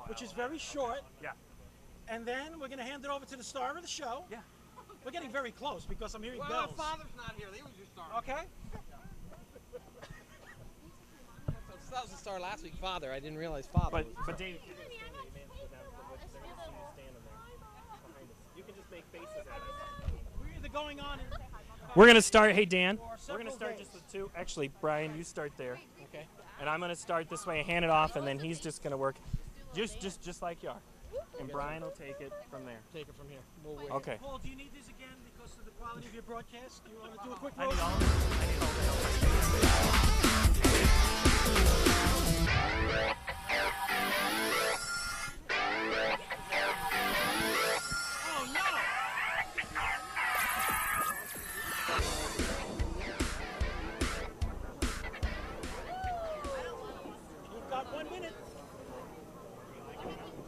which is very short. Yeah. And then we're going to hand it over to the star of the show. Yeah. We're getting very close because I'm hearing Well, bells. my father's not here. He was your star. Okay? That was the star last week, father. I didn't realize father. But Dave, you can just make faces at us. We're either going on. We're going to start. Hey, Dan. We're going to start just with two. Actually, Brian, you start there. Okay. And I'm going to start this way, hand it off, and then he's just going to work just like you are. And Brian will take it from there. Take it from here. Okay. Paul, do you need this again because of the quality of your broadcast? Do you want to do a quick I roll? need all the Oh, no! You've got 1 minute.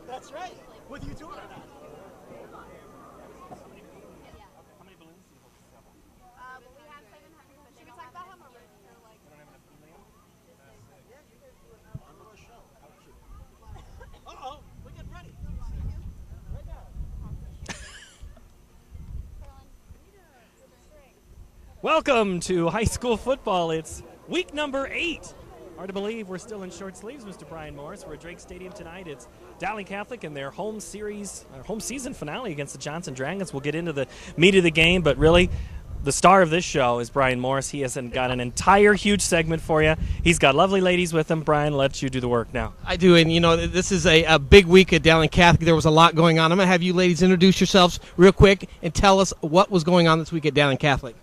That's right. Whether you do it or not. How many balloons do you hope to sell? We have 700. Should we talk about how much? Uh-oh, we're getting ready. Welcome to high school football. It's week number 8. Hard to believe we're still in short sleeves, Mr. Brian Morris. We're at Drake Stadium tonight. It's Dowling Catholic and their home season finale against the Johnson Dragons. We'll get into the meat of the game, but really, the star of this show is Brian Morris. He has got an entire huge segment for you. He's got lovely ladies with him. Brian, let you do the work now. I do, and this is a big week at Dowling Catholic. There was a lot going on. I'm going to have you ladies introduce yourselves real quick and tell us what was going on this week at Dowling Catholic.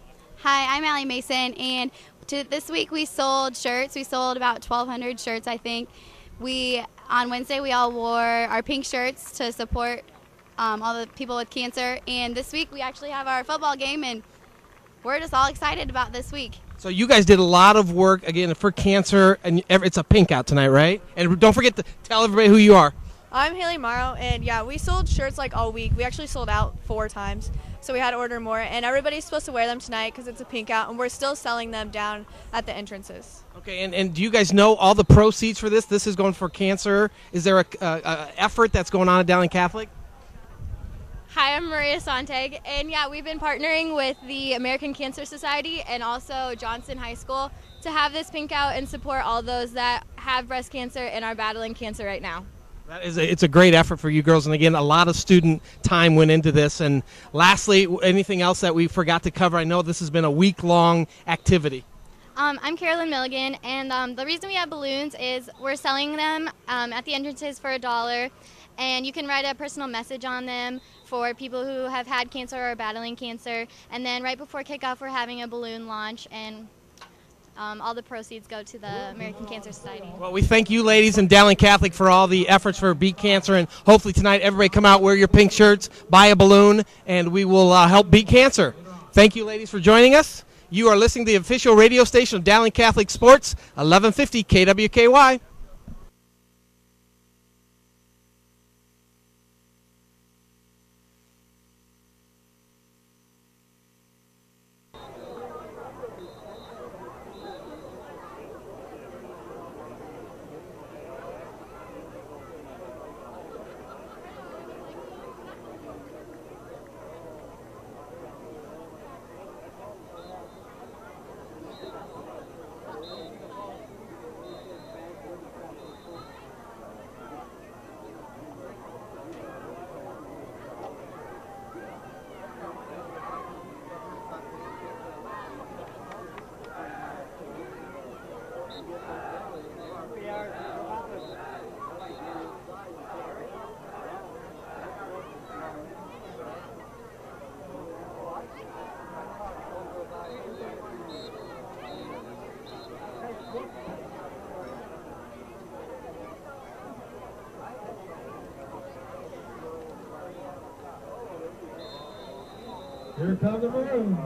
Hi, I'm Allie Mason, and this week we sold shirts. We sold about 1,200 shirts, I think. On Wednesday, we all wore our pink shirts to support all the people with cancer, and this week we actually have our football game, and we're just all excited about this week. So you guys did a lot of work, again, for cancer, and it's a pink out tonight, right? And don't forget to tell everybody who you are. I'm Haley Morrow, and yeah, we sold shirts like all week. We actually sold out 4 times, so we had to order more, and everybody's supposed to wear them tonight because it's a pink out, and we're still selling them down at the entrances. Okay, and do you guys know all the proceeds for this? This is going for cancer. Is there a effort that's going on at Dowling Catholic? Hi, I'm Maria Sontag, and yeah, we've been partnering with the American Cancer Society and also Johnson High School to have this pink out and support all those that have breast cancer and are battling cancer right now. It's a great effort for you girls, and again, a lot of student time went into this. And lastly, anything else that we forgot to cover? I know this has been a week-long activity. I'm Carolyn Milligan, and the reason we have balloons is we're selling them at the entrances for $1, and you can write a personal message on them for people who have had cancer or are battling cancer. And then right before kickoff, we're having a balloon launch, and all the proceeds go to the American Cancer Society. Well, we thank you ladies and Dowling Catholic for all the efforts for Beat Cancer, and hopefully tonight everybody come out, wear your pink shirts, buy a balloon, and we will help beat cancer. Thank you ladies for joining us. You are listening to the official radio station of Dowling Catholic Sports, 1150 KWKY. Here come the balloons.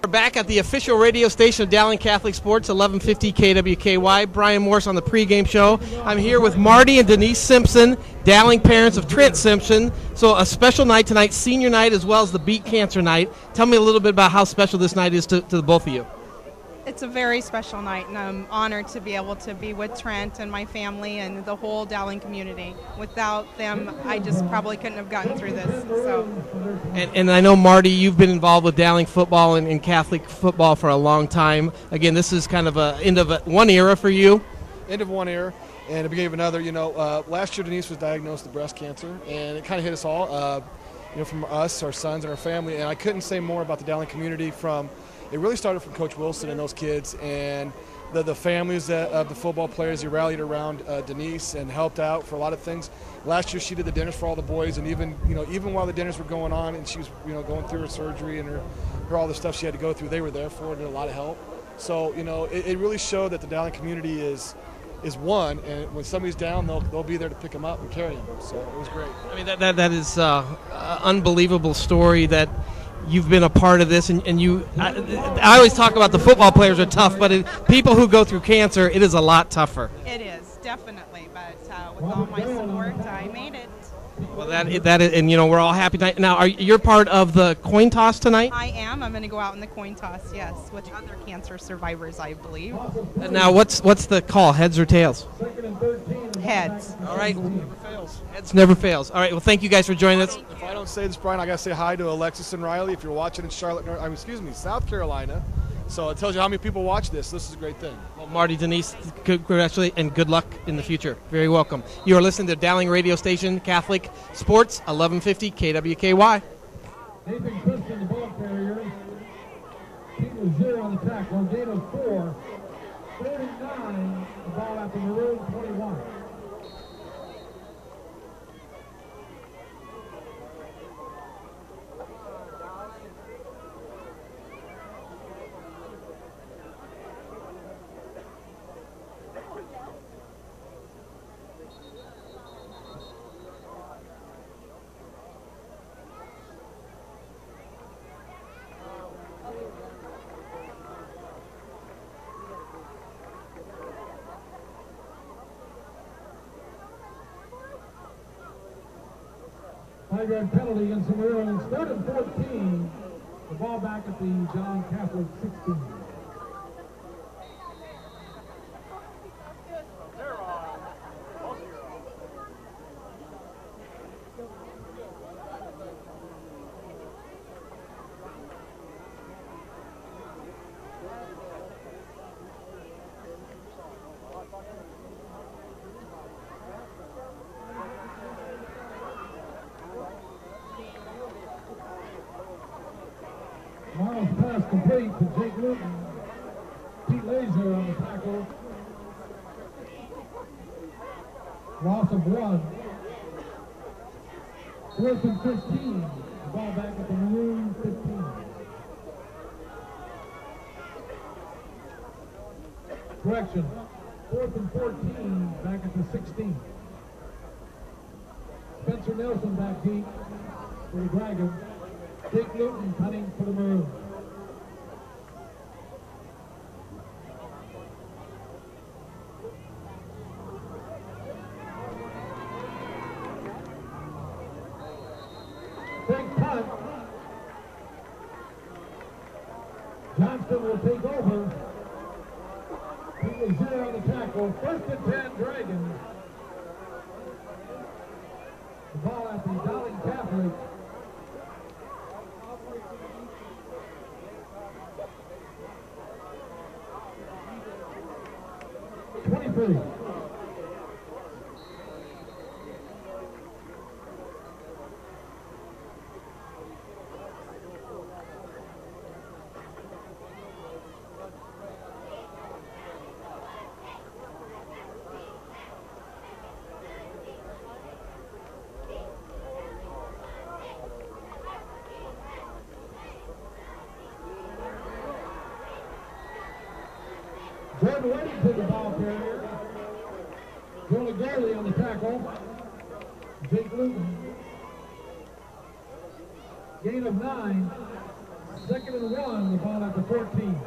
We're back at the official radio station of Dowling Catholic Sports, 1150 KWKY. Brian Morse on the pregame show. I'm here with Marty and Denise Simpson, Dowling parents of Trent Simpson. So a special night tonight, senior night as well as the Beat Cancer night. Tell me a little bit about how special this night is to the both of you. It's a very special night, and I'm honored to be able to be with Trent and my family and the whole Dowling community. Without them, I just probably couldn't have gotten through this. So. And I know, Marty, you've been involved with Dowling football and Catholic football for a long time. Again, this is kind of a end of one era for you. End of one era and the beginning of another. Last year Denise was diagnosed with breast cancer, and it kind of hit us all, from us, our sons, and our family. And I couldn't say more about the Dowling community. It really started from Coach Wilson and those kids, and the families of the football players who rallied around Denise and helped out for a lot of things. Last year she did the dinners for all the boys, and even while the dinners were going on and she was going through her surgery and her all the stuff she had to go through, they were there for her and did a lot of help. So it really showed that the Dowling community is one, and when somebody's down, they'll be there to pick them up and carry them. So it was great. I mean, that is an unbelievable story that you've been a part of this, and I always talk about the football players are tough, but people who go through cancer, it is a lot tougher. It is, definitely, but with all my support, I made it. Well, that is, and we're all happy tonight. Now, you're part of the coin toss tonight? I am. I'm going to go out in the coin toss, yes, with other cancer survivors, I believe. Now, what's the call, heads or tails? Heads. All right. Never fails. Heads never fails. All right, well, thank you guys for joining us. If I don't say this, Brian, I got to say hi to Alexis and Riley if you're watching in South Carolina. So it tells you how many people watch this. This is a great thing. Well, Marty, Denise, congratulations and good luck in the future. Very welcome. You are listening to Dowling Radio Station, Catholic Sports, 1150 KWKY. Nathan Christian, the ball carrier. People 0 on the tackle. Gain of 4. 39, the ball at the Maroon 21. High-yard penalty against the Maroons. 3rd and 14. The ball back at the Dowling Catholic 16. Miles pass complete to Jake Luton. Pete Laser on the tackle. Loss of 1. 4th and 15. The ball back at the Maroon 15. Correction. 4th and 14. Back at the 16. Spencer Nelson back deep for the Dragons. Jake Luton punting for the Maroons. Big punt. Johnston will take over. People 0 on the tackle. 1st and 10 Dragons. The ball at the Dowling Catholic. Jordan Whittington, the ball carrier. Joey Gurley on the tackle. Jake Luton. Gain of 9. Second and 1, the ball at the 14.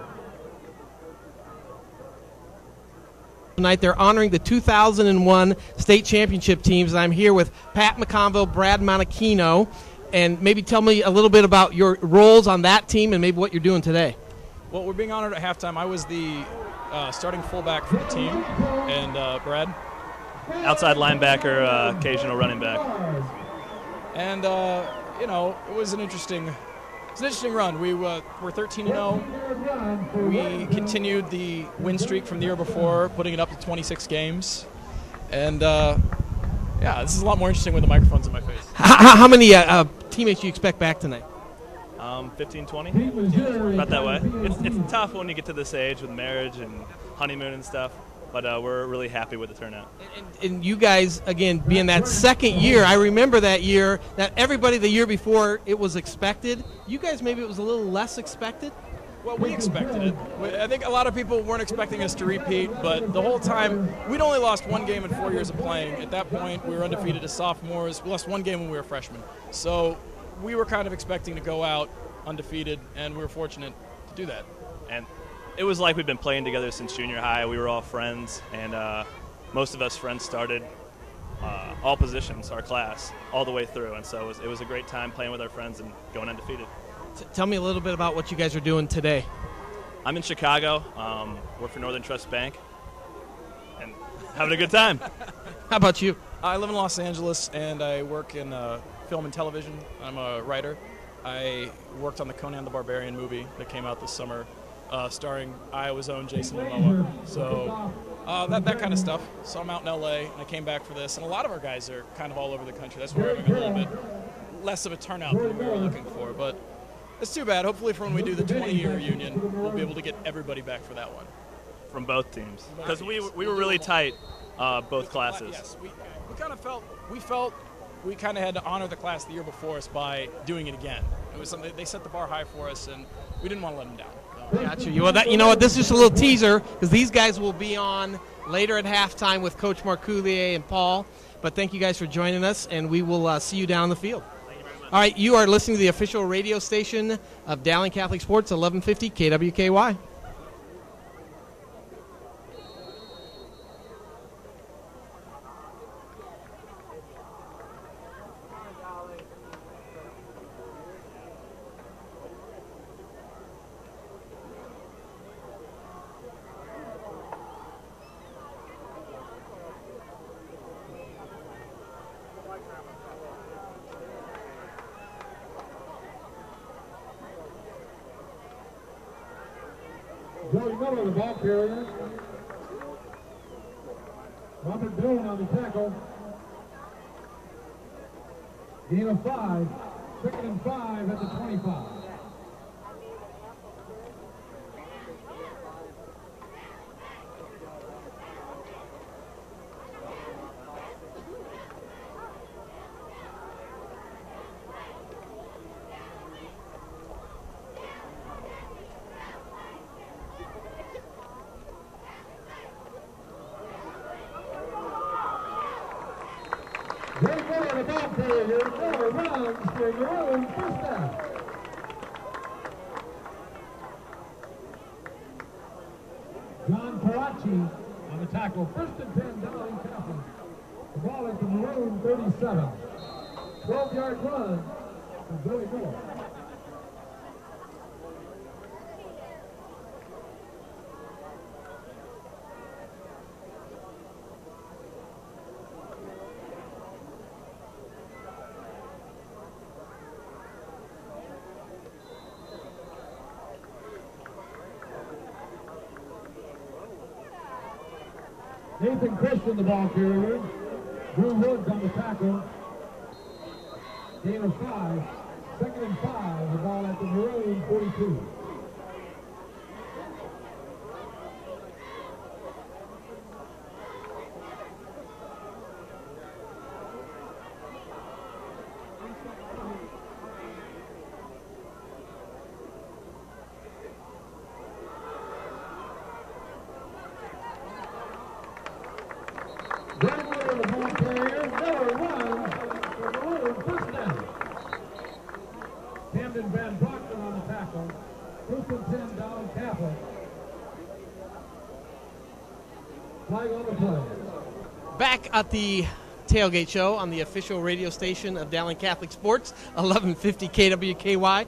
Tonight they're honoring the 2001 state championship teams. I'm here with Pat McConville, Brad Monachino, and maybe tell me a little bit about your roles on that team and maybe what you're doing today. Well, we're being honored at halftime. I was the starting fullback for the team, and Brad? Outside linebacker, occasional running back. And, you know, it was an interesting run. We're 13-0. We continued the win streak from the year before, putting it up to 26 games. And, yeah, this is a lot more interesting with the microphones in my face. How many teammates do you expect back tonight? 15, 20, about that way. It's tough when you get to this age with marriage and honeymoon and stuff, but we're really happy with the turnout. And you guys, again, being that second year, I remember that year, that everybody the year before it was expected. You guys, maybe it was a little less expected? Well, we expected it. I think a lot of people weren't expecting us to repeat, but the whole time, we'd only lost one game in 4 years of playing. At that point, we were undefeated as sophomores. We lost one game when we were freshmen. So we were kind of expecting to go out undefeated, and we were fortunate to do that. And it was like we've been playing together since junior high. We were all friends, and most of us friends started all positions, our class, all the way through. And so it was a great time playing with our friends and going undefeated. Tell me a little bit about what you guys are doing today. I'm in Chicago. Work for Northern Trust Bank, and having a good time. How about you? I live in Los Angeles, and I work in film and television. I'm a writer. I worked on the Conan the Barbarian movie that came out this summer, starring Iowa's own Jason Momoa. So that kind of stuff. So I'm out in LA, and I came back for this. And a lot of our guys are kind of all over the country. That's why we're having a little bit less of a turnout than we were looking for. But it's too bad. Hopefully for when we do the 20-year reunion, we'll be able to get everybody back for that one. From both teams. Because we were really tight, both classes. Yes, we kind of felt we kind of had to honor the class the year before us by doing it again. It was something they set the bar high for us, and we didn't want to let them down. Gotcha. Well, you know what? This is just a little teaser because these guys will be on later at halftime with Coach Marcoulier and Paul. But thank you guys for joining us, and we will see you down the field. Thank you very much. All right, you are listening to the official radio station of Dowling Catholic Sports, 1150 KWKY. Joey Miller, the ball carrier. Robert Boone on the tackle. Gain of 5. Second and 5 at the 25. Joey Miller, the ball carrier. 4 runs for Maroon, first down. John Parachi on the tackle. First and 10, Dowling Catholic. The ball at the Maroon 37. 12-yard run for Joey Miller. Nathan Christian, the ball carrier. Drew Woods on the tackle. Gain of 5. Second and 5. The ball at the Maroon 42. Joey Miller, the ball carrier. Miller runs for Maroon, first down. Camden Van Brockton on the tackle. tackle. First and 10, Dowling Catholic. Flag on the play. Back at the Tailgate Show on the official radio station of Dowling Catholic Sports, 1150 KWKY.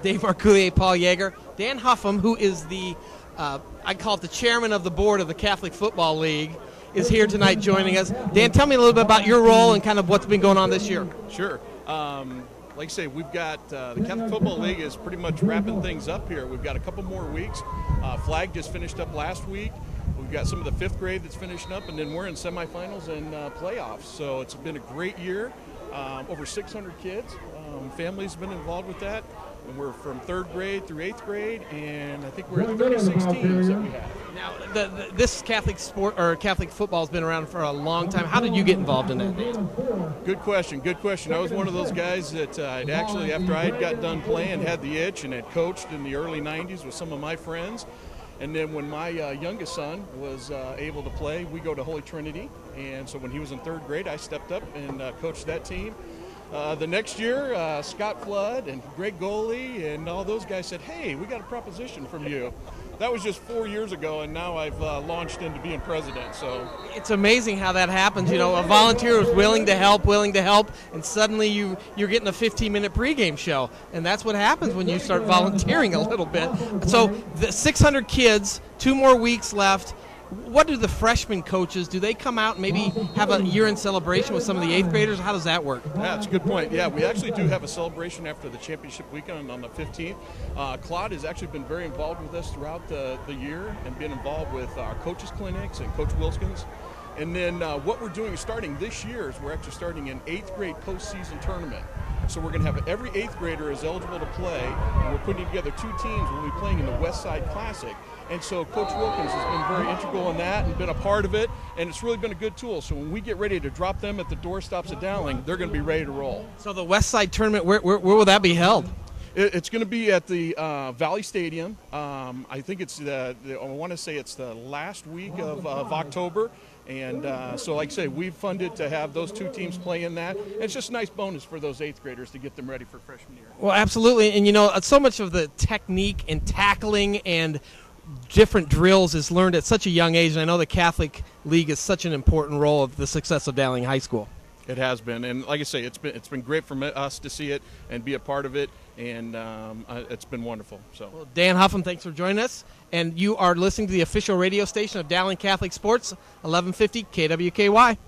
Dave Marcoullier, Paul Yeager, Dan Huffam, who is the, I call it the chairman of the board of the Catholic Football League, is here tonight joining us. Dan, tell me a little bit about your role and kind of what's been going on this year. Sure. Like I say, we've got the Catholic Football League is pretty much wrapping things up here. We've got a couple more weeks. Flag just finished up last week. We've got some of the fifth grade that's finishing up, and then we're in semifinals and playoffs. So it's been a great year. Over 600 kids. Families have been involved with that. And we're from third grade through eighth grade, and I think we're at 36 teams that we have. Now, this Catholic sport or Catholic football has been around for a long time. How did you get involved in that, Dan? Good question. Good question. I was one of those guys that I'd actually, after I had got done playing, had the itch and had coached in the early 90s with some of my friends. And then when my youngest son was able to play, we go to Holy Trinity. And so when he was in third grade, I stepped up and coached that team. The next year, Scott Flood and Greg Goley and all those guys said, hey, we got a proposition from you. That was just 4 years ago, and now I've launched into being president. So it's amazing how that happens. You know, a volunteer is willing to help, and suddenly you're getting a 15-minute pregame show, and that's what happens when you start volunteering a little bit. So the 600 kids, 2 more weeks left. What do the freshman coaches, do they come out and maybe have a year-end celebration with some of the 8th graders? How does that work? Yeah, that's a good point. Yeah, we actually do have a celebration after the championship weekend on the 15th. Claude has actually been very involved with us throughout the year and been involved with our coaches clinics and Coach Wilskins. And then what we're doing starting this year is we're actually starting an 8th grade postseason tournament. So we're going to have every 8th grader is eligible to play, and we're putting together 2 teams. We'll be playing in the West Side Classic. And so Coach Wilkins has been very integral in that and been a part of it, and it's really been a good tool. So when we get ready to drop them at the doorstops at Dowling, they're going to be ready to roll. So the West Side tournament, where will that be held? It's going to be at the Valley Stadium. I think it's I want to say it's the last week of October. And so, like I say, we've funded to have those 2 teams play in that. And it's just a nice bonus for those 8th graders to get them ready for freshman year. Well, absolutely. And, you know, so much of the technique and tackling and different drills is learned at such a young age. And I know the Catholic League is such an important role of the success of Dowling High School. It has been, and like I say, it's been great for us to see it and be a part of it, and it's been wonderful. So, well, Dan Huffam, thanks for joining us, and you are listening to the official radio station of Dowling Catholic Sports, 1150 KWKY.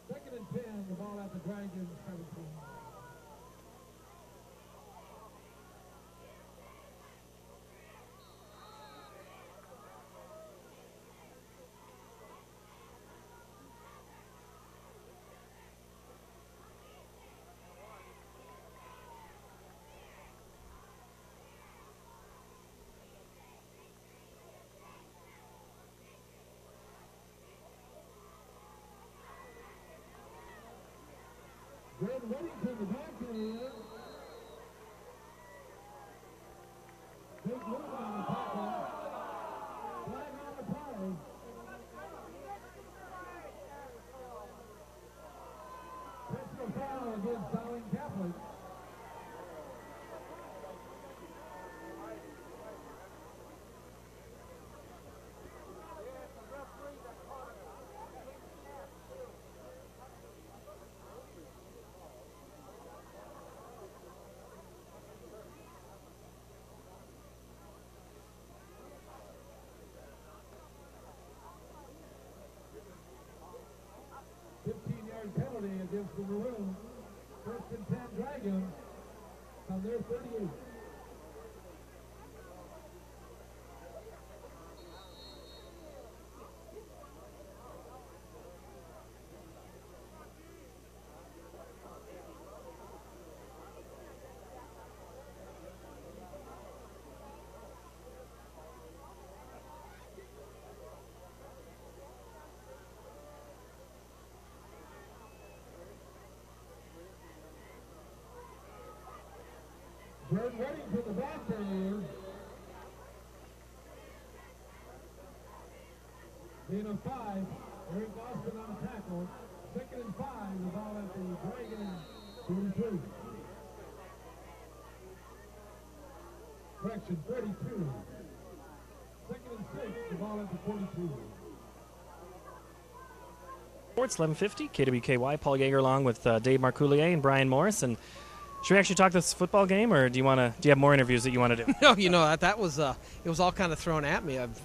Second and 10, the ball at the Dragons 17. Greg Whittington, the back area. Big move on the tackle. Flag on the play. Personal foul against Dowling Catholic. penalty against the Maroons. First and 10 Dragons on their 38. Jordan Redding to the back there. Gain of 5. Eric Austin on a tackle. Second and 5. The ball at the Dragon 42. Correction, 32. Second and 6. The ball at the 42. Sports 1150, KWKY. Paul Yeager along with Dave Marcoulier and Brian Morris. And should we actually talk this football game, or do you have more interviews that you want to do? No, that was it was all kind of thrown at me. I've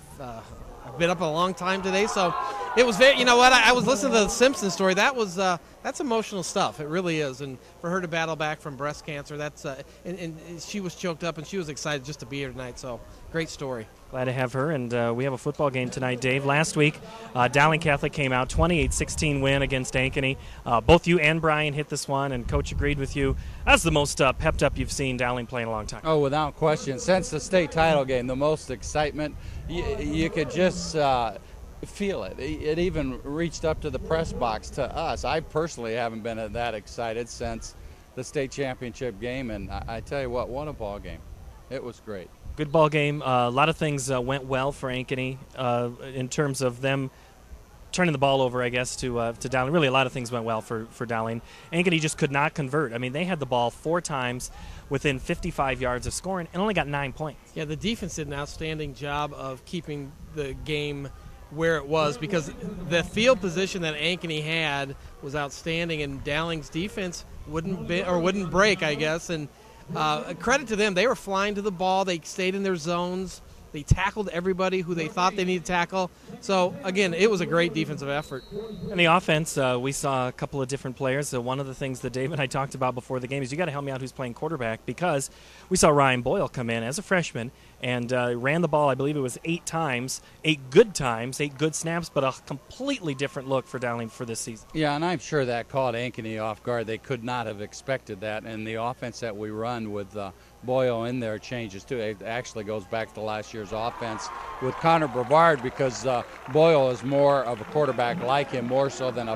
been up a long time today, so it was very. You know what? I was listening to the Simpson story. That was that's emotional stuff. It really is. And for her to battle back from breast cancer, that's and she was choked up, and she was excited just to be here tonight. So great story. Glad to have her, and we have a football game tonight, Dave. Last week, Dowling Catholic came out 28-16 win against Ankeny. Both you and Brian hit this one, and Coach agreed with you. That's the most pepped up you've seen Dowling play in a long time. Oh, without question. Since the state title game, the most excitement, you could just feel it. It even reached up to the press box to us. I personally haven't been that excited since the state championship game, and I tell you what a ball game. It was great. Good ball game. A lot of things went well for Ankeny in terms of them turning the ball over, I guess, to Dowling. Really, a lot of things went well for Dowling. Ankeny just could not convert. I mean, they had the ball 4 times within 55 yards of scoring and only got 9 points. Yeah, the defense did an outstanding job of keeping the game where it was because the field position that Ankeny had was outstanding, and Dowling's defense wouldn't break, I guess. And credit to them, they were flying to the ball. They stayed in their zones. They tackled everybody who they thought they needed to tackle. So, again, it was a great defensive effort. In the offense, we saw a couple of different players. One of the things that Dave and I talked about before the game is you got to help me out who's playing quarterback, because we saw Ryan Boyle come in as a freshman and ran the ball, I believe it was 8 times, 8 good snaps, but a completely different look for Dowling for this season. Yeah, and I'm sure that caught Ankeny off guard. They could not have expected that, and the offense that we run with Boyle in there changes too. It actually goes back to last year's offense with Connor Brevard, because Boyle is more of a quarterback like him, more so than a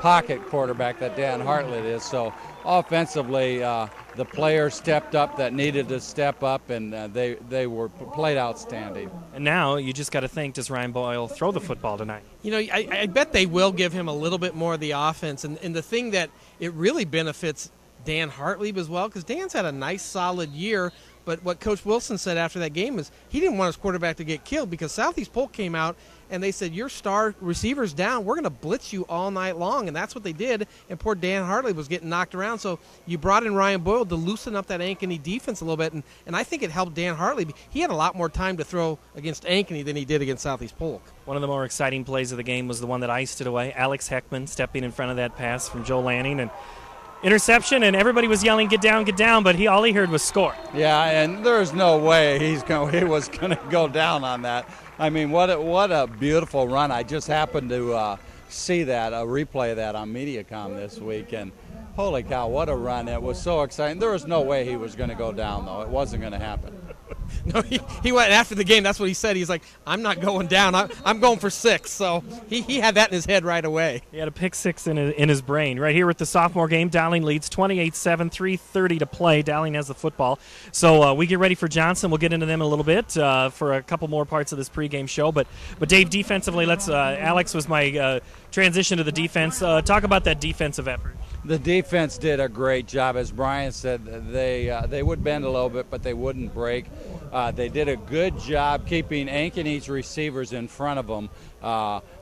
pocket quarterback that Dan Hartlett is. So offensively, the players stepped up that needed to step up, and they were played outstanding. And now you just got to think, does Ryan Boyle throw the football tonight? You know, I bet they will give him a little bit more of the offense, and the thing that it really benefits Dan Hartlieb as well, because Dan's had a nice, solid year. But what Coach Wilson said after that game is he didn't want his quarterback to get killed, because Southeast Polk came out and they said, your star receiver's down. We're going to blitz you all night long. And that's what they did. And poor Dan Hartley was getting knocked around. So you brought in Ryan Boyle to loosen up that Ankeny defense a little bit. And I think it helped Dan Hartley. He had a lot more time to throw against Ankeny than he did against Southeast Polk. One of the more exciting plays of the game was the one that iced it away. Alex Heckman stepping in front of that pass from Joe Lanning, and interception, and everybody was yelling, get down, but all he heard was score. Yeah, and there's no way he was going to go down on that. I mean, what a beautiful run. I just happened to see a replay of that on Mediacom this week, and holy cow, what a run. It was so exciting. There was no way he was going to go down, though. It wasn't going to happen. No, he went after the game. That's what he said. He's like, I'm not going down. I'm going for 6. So he had that in his head right away. He had a pick 6 in his brain. Right here with the sophomore game, Dowling leads 28-7, 3:30 to play. Dowling has the football. So we get ready for Johnson. We'll get into them in a little bit for a couple more parts of this pregame show. But Dave, defensively, Alex was my transition to the defense. Talk about that defensive effort. The defense did a great job. As Brian said, they would bend a little bit, but they wouldn't break. They did a good job keeping Ankeny's receivers in front of them.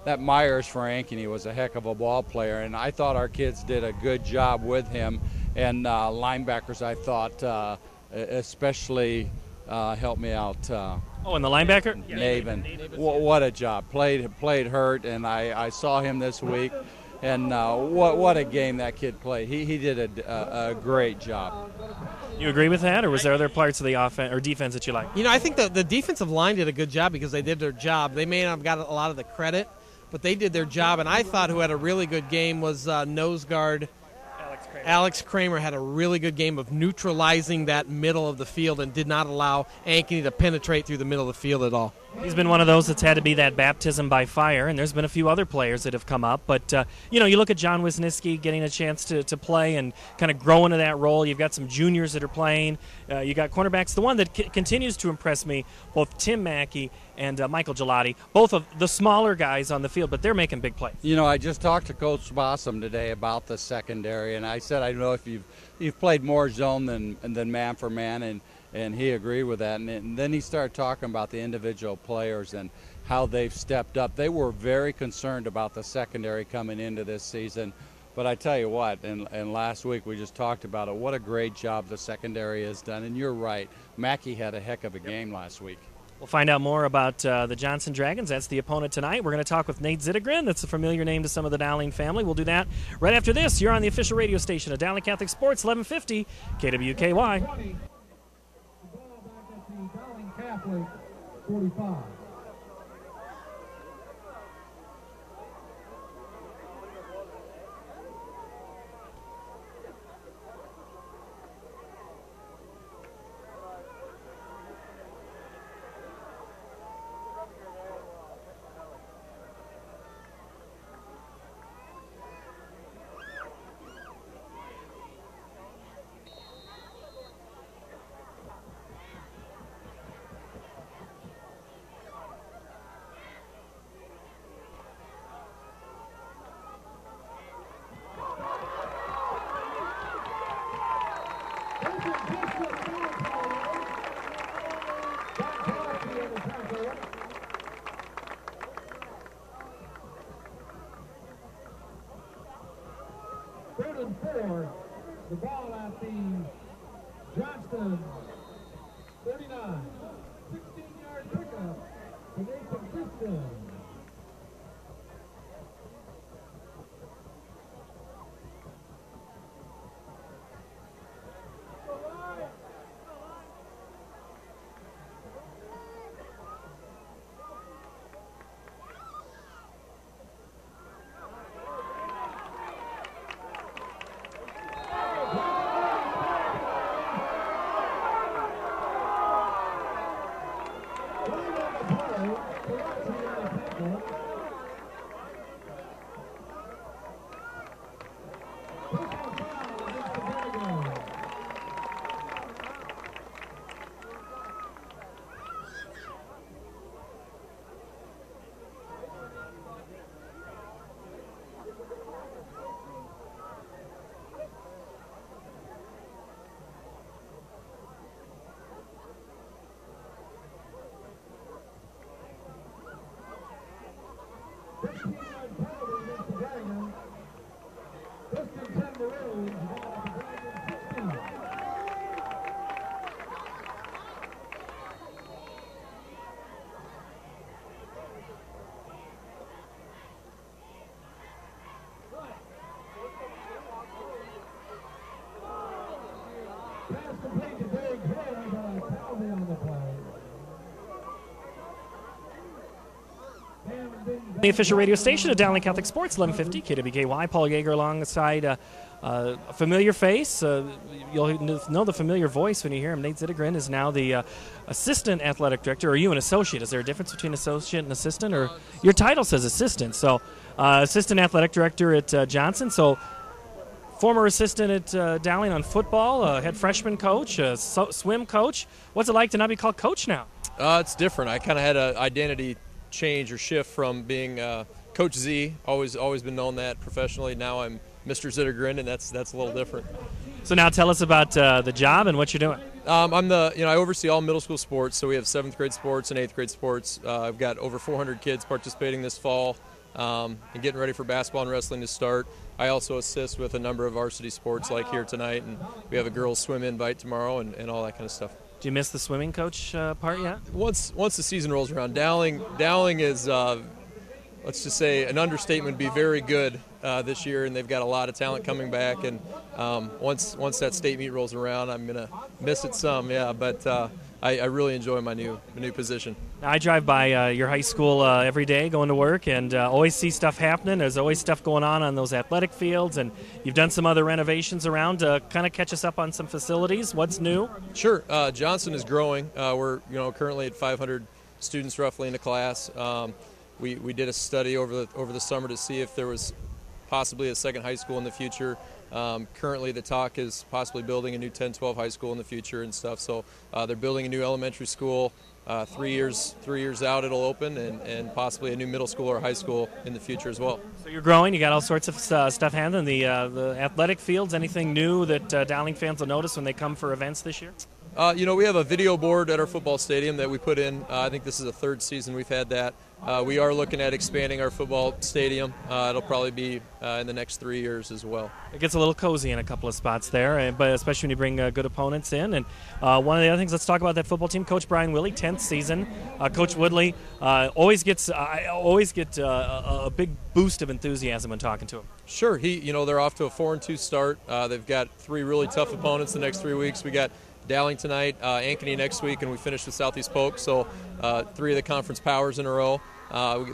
That Myers for Ankeny was a heck of a ball player, and I thought our kids did a good job with him. And linebackers, I thought, especially helped me out. And the linebacker? Naven. What a job. Played hurt, and I saw him this week. And what a game that kid played. He did a great job. You agree with that, or was there other parts of the offense or defense that you like? You know, I think the defensive line did a good job because they did their job. They may not have got a lot of the credit, but they did their job. And I thought who had a really good game was nose guard Alex Kramer had a really good game of neutralizing that middle of the field and did not allow Ankeny to penetrate through the middle of the field at all. He's been one of those that's had to be that baptism by fire, and there's been a few other players that have come up. But, you look at John Wisniewski getting a chance to play and kind of grow into that role. You've got some juniors that are playing. You got cornerbacks. The one that continues to impress me, both Tim Mackey and Michael Gelati, both of the smaller guys on the field, but they're making big plays. I just talked to Coach Bossum today about the secondary, and I said, I don't know if you've played more zone than man for man, and he agreed with that. And then he started talking about the individual players and how they've stepped up. They were very concerned about the secondary coming into this season. But I tell you what, and last week we just talked about it, what a great job the secondary has done. And you're right, Mackey had a heck of a game last week. We'll find out more about the Johnson Dragons. That's the opponent tonight. We're going to talk with Nate Zittegren. That's a familiar name to some of the Dowling family. We'll do that right after this. You're on the official radio station of Dowling Catholic Sports, 1150 KWKY. Dowling Catholic 45. Third and 4, the ball at the Johnston 39. 16-yard pickup to Nathan Christian. The official radio station of Dowling Catholic Sports, 1150 KWKY. Paul Yeager alongside a familiar face. You'll know the familiar voice when you hear him. Nate Zittegren is now the assistant athletic director. Are you an associate? Is there a difference between associate and assistant? Or your title says assistant. So assistant athletic director at Johnson. So former assistant at Dowling on football, head freshman coach, swim coach. What's it like to not be called coach now? It's different. I kind of had an identity change or shift from being Coach Z, always been known that professionally. Now I'm Mr. Zittegren, and that's a little different. So now tell us about the job and what you're doing. I oversee all middle school sports, so we have 7th grade sports and 8th grade sports. I've got over 400 kids participating this fall and getting ready for basketball and wrestling to start. I also assist with a number of varsity sports like here tonight, and we have a girls swim invite tomorrow and all that kind of stuff. Do you miss the swimming coach part yet? Once the season rolls around, Dowling is let's just say an understatement, be very good this year, and they've got a lot of talent coming back. And once that state meet rolls around, I'm gonna miss it some, yeah. But I really enjoy my new position. I drive by your high school every day going to work, and always see stuff happening. There's always stuff going on those athletic fields, and you've done some other renovations around. Kind of catch us up on some facilities. What's new? Sure. Johnson is growing. We're currently at 500 students roughly in the class. We did a study over the summer to see if there was possibly a second high school in the future. Currently the talk is possibly building a new 10-12 high school in the future and stuff. So they're building a new elementary school. 3 years out it'll open, and possibly a new middle school or high school in the future as well. So you're growing. You got all sorts of stuff happening. The athletic fields. Anything new that Dowling fans will notice when they come for events this year? We have a video board at our football stadium that we put in. I think this is the third season we've had that. We are looking at expanding our football stadium. It'll probably be in the next 3 years as well. It gets a little cozy in a couple of spots there, but especially when you bring good opponents in. And one of the other things, let's talk about that football team. Coach Brian Willey, 10th season. Coach Woodley always get a big boost of enthusiasm when talking to him. Sure. They're off to a 4-2 start. They've got 3 really tough opponents the next 3 weeks. We got Dowling tonight, Ankeny next week, and we finished with Southeast Polk. So 3 of the conference powers in a row.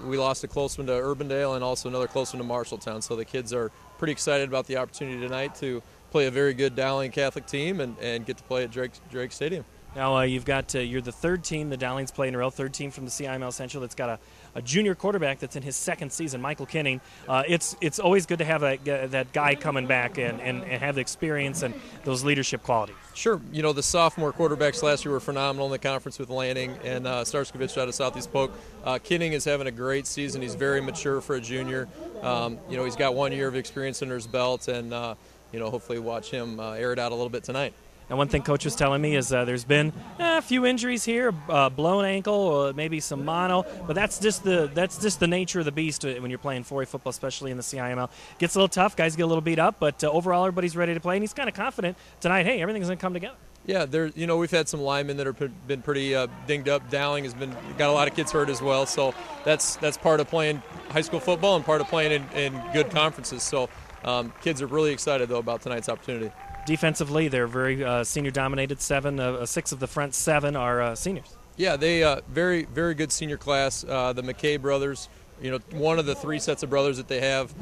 We lost a close one to Urbandale and also another close one to Marshalltown. So the kids are pretty excited about the opportunity tonight to play a very good Dowling Catholic team and get to play at Drake Stadium. Now you've got you're the third team the Dowling's playing in a row, third team from the CIML Central that's got a junior quarterback that's in his second season, Michael Kinning. It's always good to have that guy coming back and have the experience and those leadership qualities. Sure. The sophomore quarterbacks last year were phenomenal in the conference with Lanning and Starskovich out of Southeast Polk. Kinning is having a great season. He's very mature for a junior. He's got 1 year of experience under his belt, and hopefully watch him air it out a little bit tonight. And one thing Coach was telling me is there's been a few injuries here, blown ankle, or maybe some mono, but that's just the nature of the beast when you're playing 4A football, especially in the CIML. Gets a little tough, guys get a little beat up, but overall everybody's ready to play, and he's kind of confident tonight. Hey, everything's going to come together. Yeah, we've had some linemen that have been pretty dinged up. Dowling has got a lot of kids hurt as well, so that's part of playing high school football and part of playing in good conferences. So kids are really excited though about tonight's opportunity. Defensively, they're very senior-dominated. 6 of the front 7 are seniors. Yeah, they very, very good senior class. The McKay brothers, one of the 3 sets of brothers that they have.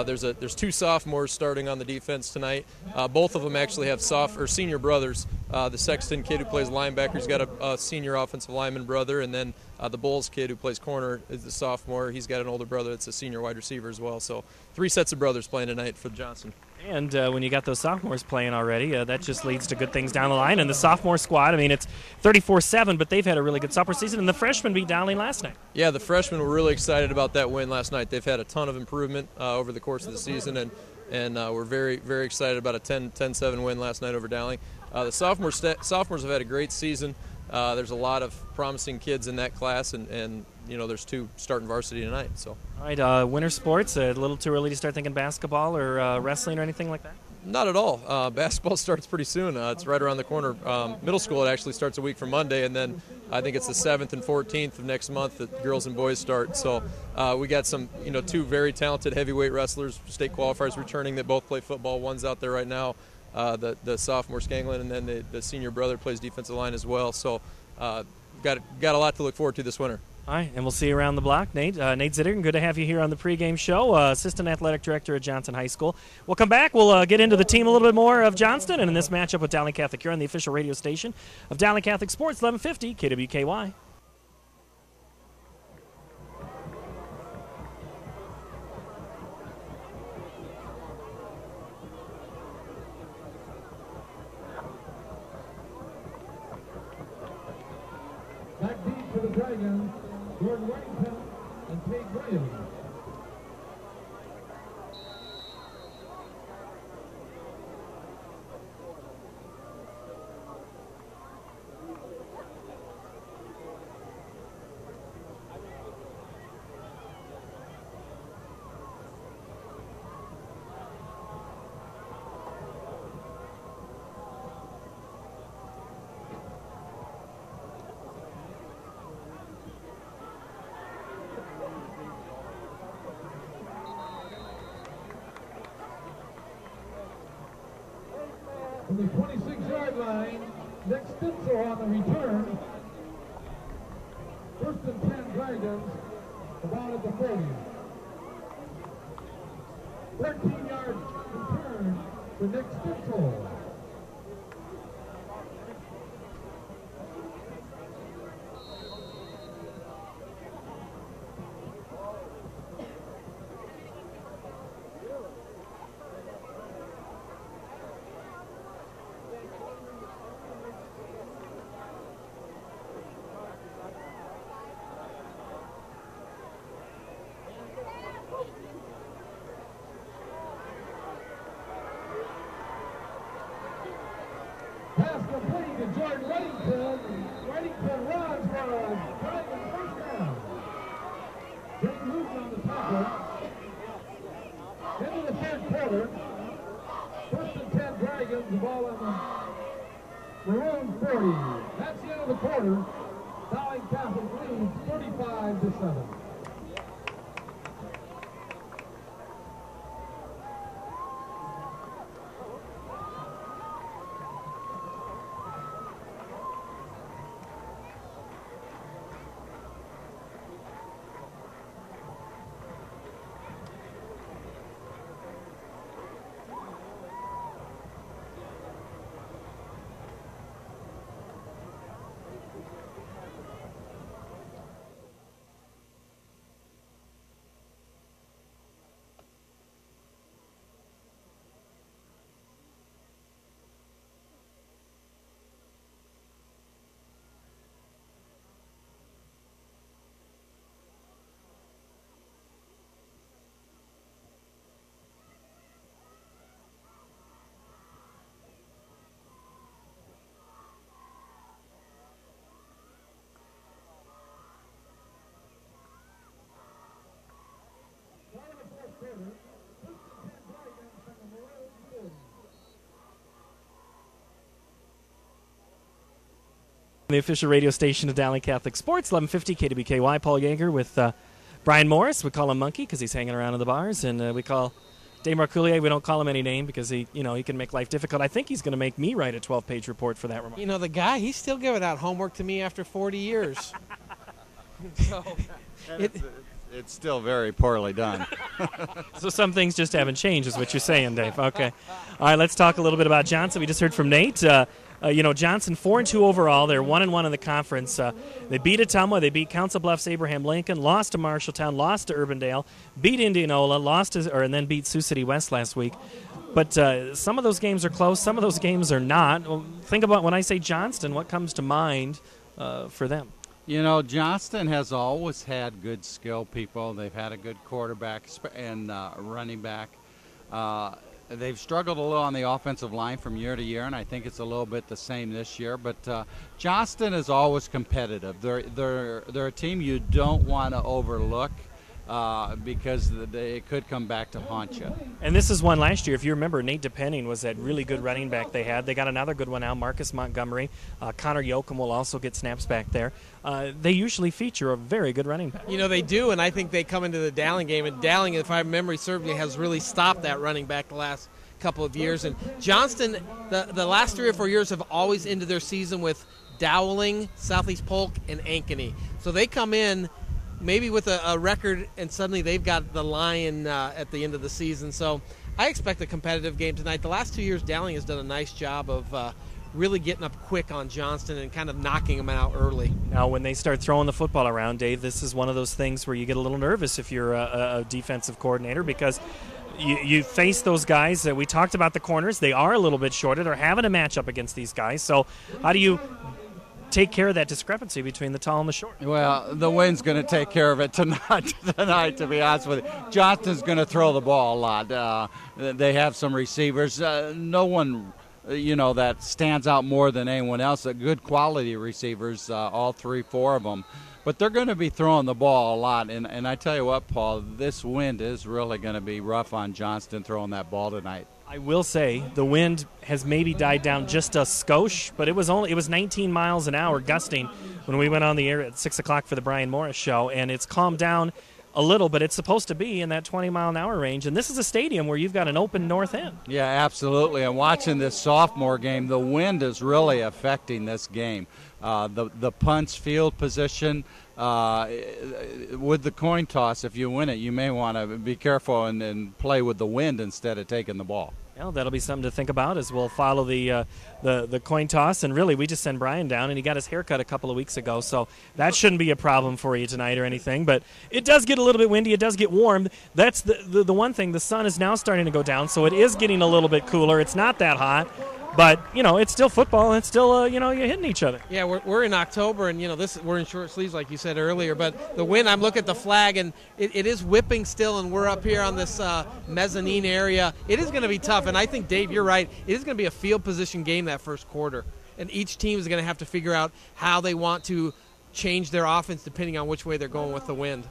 There's 2 sophomores starting on the defense tonight. Both of them actually have senior brothers. The Sexton kid who plays linebacker, he's got a senior offensive lineman brother, and then the Bulls kid who plays corner is the sophomore. He's got an older brother that's a senior wide receiver as well. So 3 sets of brothers playing tonight for Johnson. And when you got those sophomores playing already, that just leads to good things down the line. And the sophomore squad, it's 34-7, but they've had a really good sophomore season. And the freshmen beat Dowling last night. Yeah, the freshmen were really excited about that win last night. They've had a ton of improvement over the course of the season, and we're very, very excited about a 10-7 win last night over Dowling. The sophomores have had a great season. There's a lot of promising kids in that class, and there's 2 starting varsity tonight. So. All right, winter sports, a little too early to start thinking basketball or wrestling or anything like that? Not at all. Basketball starts pretty soon. It's right around the corner. Middle school, it actually starts a week from Monday, and then I think it's the 7th and 14th of next month that girls and boys start. So we got some, 2 very talented heavyweight wrestlers, state qualifiers returning that both play football. One's out there right now. The sophomore Scanglin, and then the senior brother plays defensive line as well. So got a lot to look forward to this winter. All right, and we'll see you around the block. Nate Zitter, good to have you here on the pregame show, Assistant Athletic Director at Johnson High School. We'll come back. We'll get into the team a little bit more of Johnston and in this matchup with Dowling Catholic. You're on the official radio station of Dowling Catholic Sports, 1150 KWKY. Back deep for the Dragons, Jordan Whitington and Tate Williams. From the 26-yard line, Nick Stitzel on the return. First and 10 Dragons, the ball at the 40. 13-yard return for Nick Stitzel. Pass complete to Jordan Reddington. Reddington runs for a Dragon first down. Jake Luton on the tackle. Into the third quarter. First and 10 Dragons, the ball on the Maroon 40. That's the end of the quarter. Dowling Catholic leads 35-7. The official radio station of Dowling Catholic Sports, 1150 KWKY. Paul Yeager with Brian Morris. We call him Monkey because he's hanging around in the bars, and we call Dave Marcoulier, we don't call him any name because he can make life difficult. I think he's going to make me write a 12-page report for that remark. You know, the guy, he's still giving out homework to me after 40 years. So it's still very poorly done. So some things just haven't changed is what you're saying, Dave. Okay. All right, let's talk a little bit about Johnson. We just heard from Nate. Johnson 4-2 overall. They're 1-1 in the conference. They beat Ottumwa. They beat Council Bluffs, Abraham Lincoln, lost to Marshalltown, lost to Urbandale, beat Indianola, and then beat Sioux City West last week. But some of those games are close. Some of those games are not. Well, think about when I say Johnston, what comes to mind for them? You know, Johnston has always had good skill people. They've had a good quarterback and running back. They've struggled a little on the offensive line from year to year, and I think it's a little bit the same this year. But Johnston is always competitive. They're a team you don't want to overlook because it could come back to haunt you. And this is one last year. If you remember, Nate DePenning was that really good running back they had. They got another good one now, Marcus Montgomery. Connor Yoakum will also get snaps back there. They usually feature a very good running back. You know, they do, and I think they come into the Dowling game, and Dowling, if my memory serves me, has really stopped that running back the last couple of years. And Johnston, the last 3 or 4 years have always ended their season with Dowling, Southeast Polk, and Ankeny. So they come in maybe with a record, and suddenly they've got the lion at the end of the season. So I expect a competitive game tonight. The last 2 years, Dowling has done a nice job of really getting up quick on Johnston and kind of knocking them out early. Now, when they start throwing the football around, Dave, this is one of those things where you get a little nervous if you're a defensive coordinator because you face those guys. That we talked about the corners. They are a little bit shorter. They're having a matchup against these guys. So how do you take care of that discrepancy between the tall and the short? Well, the wind's going to take care of it tonight, to be honest with you. Johnston's going to throw the ball a lot. They have some receivers. No one, that stands out more than anyone else. Good quality receivers, all 3-4 of them. But they're going to be throwing the ball a lot. And I tell you what, Paul, this wind is really going to be rough on Johnston throwing that ball tonight. I will say the wind has maybe died down just a skosh, but it was 19 miles an hour gusting when we went on the air at 6 o'clock for the Brian Morris show, and it's calmed down a little, but it's supposed to be in that 20-mile-an-hour range. And this is a stadium where you've got an open north end. Yeah, absolutely. And watching this sophomore game, the wind is really affecting this game. The punts, field position, with the coin toss, if you win it, you may want to be careful and play with the wind instead of taking the ball. Well, that'll be something to think about as we'll follow the coin toss. And really, we just send Brian down, and he got his hair cut a couple of weeks ago, so that shouldn't be a problem for you tonight or anything. But it does get a little bit windy. It does get warm. That's the one thing. The sun is now starting to go down, so it is getting a little bit cooler. It's not that hot. But, it's still football, and it's still, you're hitting each other. Yeah, we're in October, and, we're in short sleeves like you said earlier. But the wind, I'm looking at the flag, and it is whipping still, and we're up here on this mezzanine area. It is going to be tough, and I think, Dave, you're right. It is going to be a field position game that first quarter. And each team is going to have to figure out how they want to change their offense depending on which way they're going with the wind.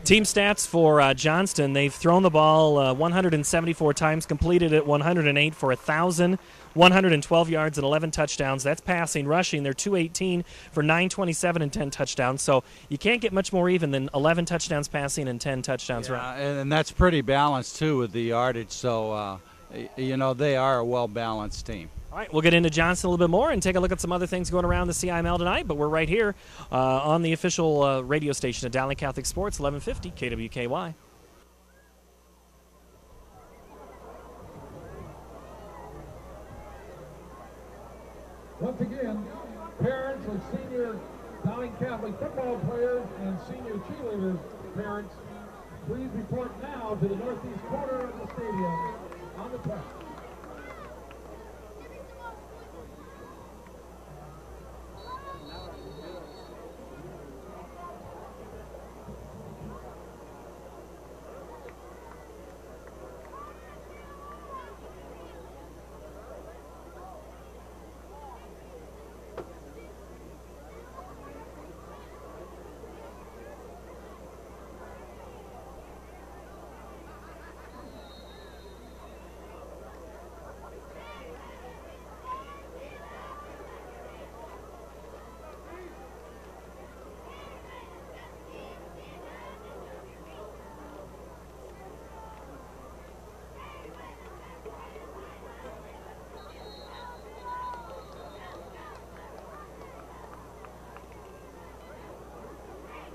Team stats for Johnston, they've thrown the ball 174 times, completed it 108 for 1,112 yards and 11 touchdowns. That's passing. Rushing, they're 218 for 927 and 10 touchdowns. So you can't get much more even than 11 touchdowns passing and 10 touchdowns running. And that's pretty balanced, too, with the yardage. So, they are a well-balanced team. All right, we'll get into Johnston a little bit more and take a look at some other things going around the CIML tonight, but we're right here on the official radio station of Dowling Catholic Sports, 1150 KWKY. Once again, parents of senior Dowling Catholic football players and senior cheerleaders parents, please report now to the northeast corner of the stadium on the track.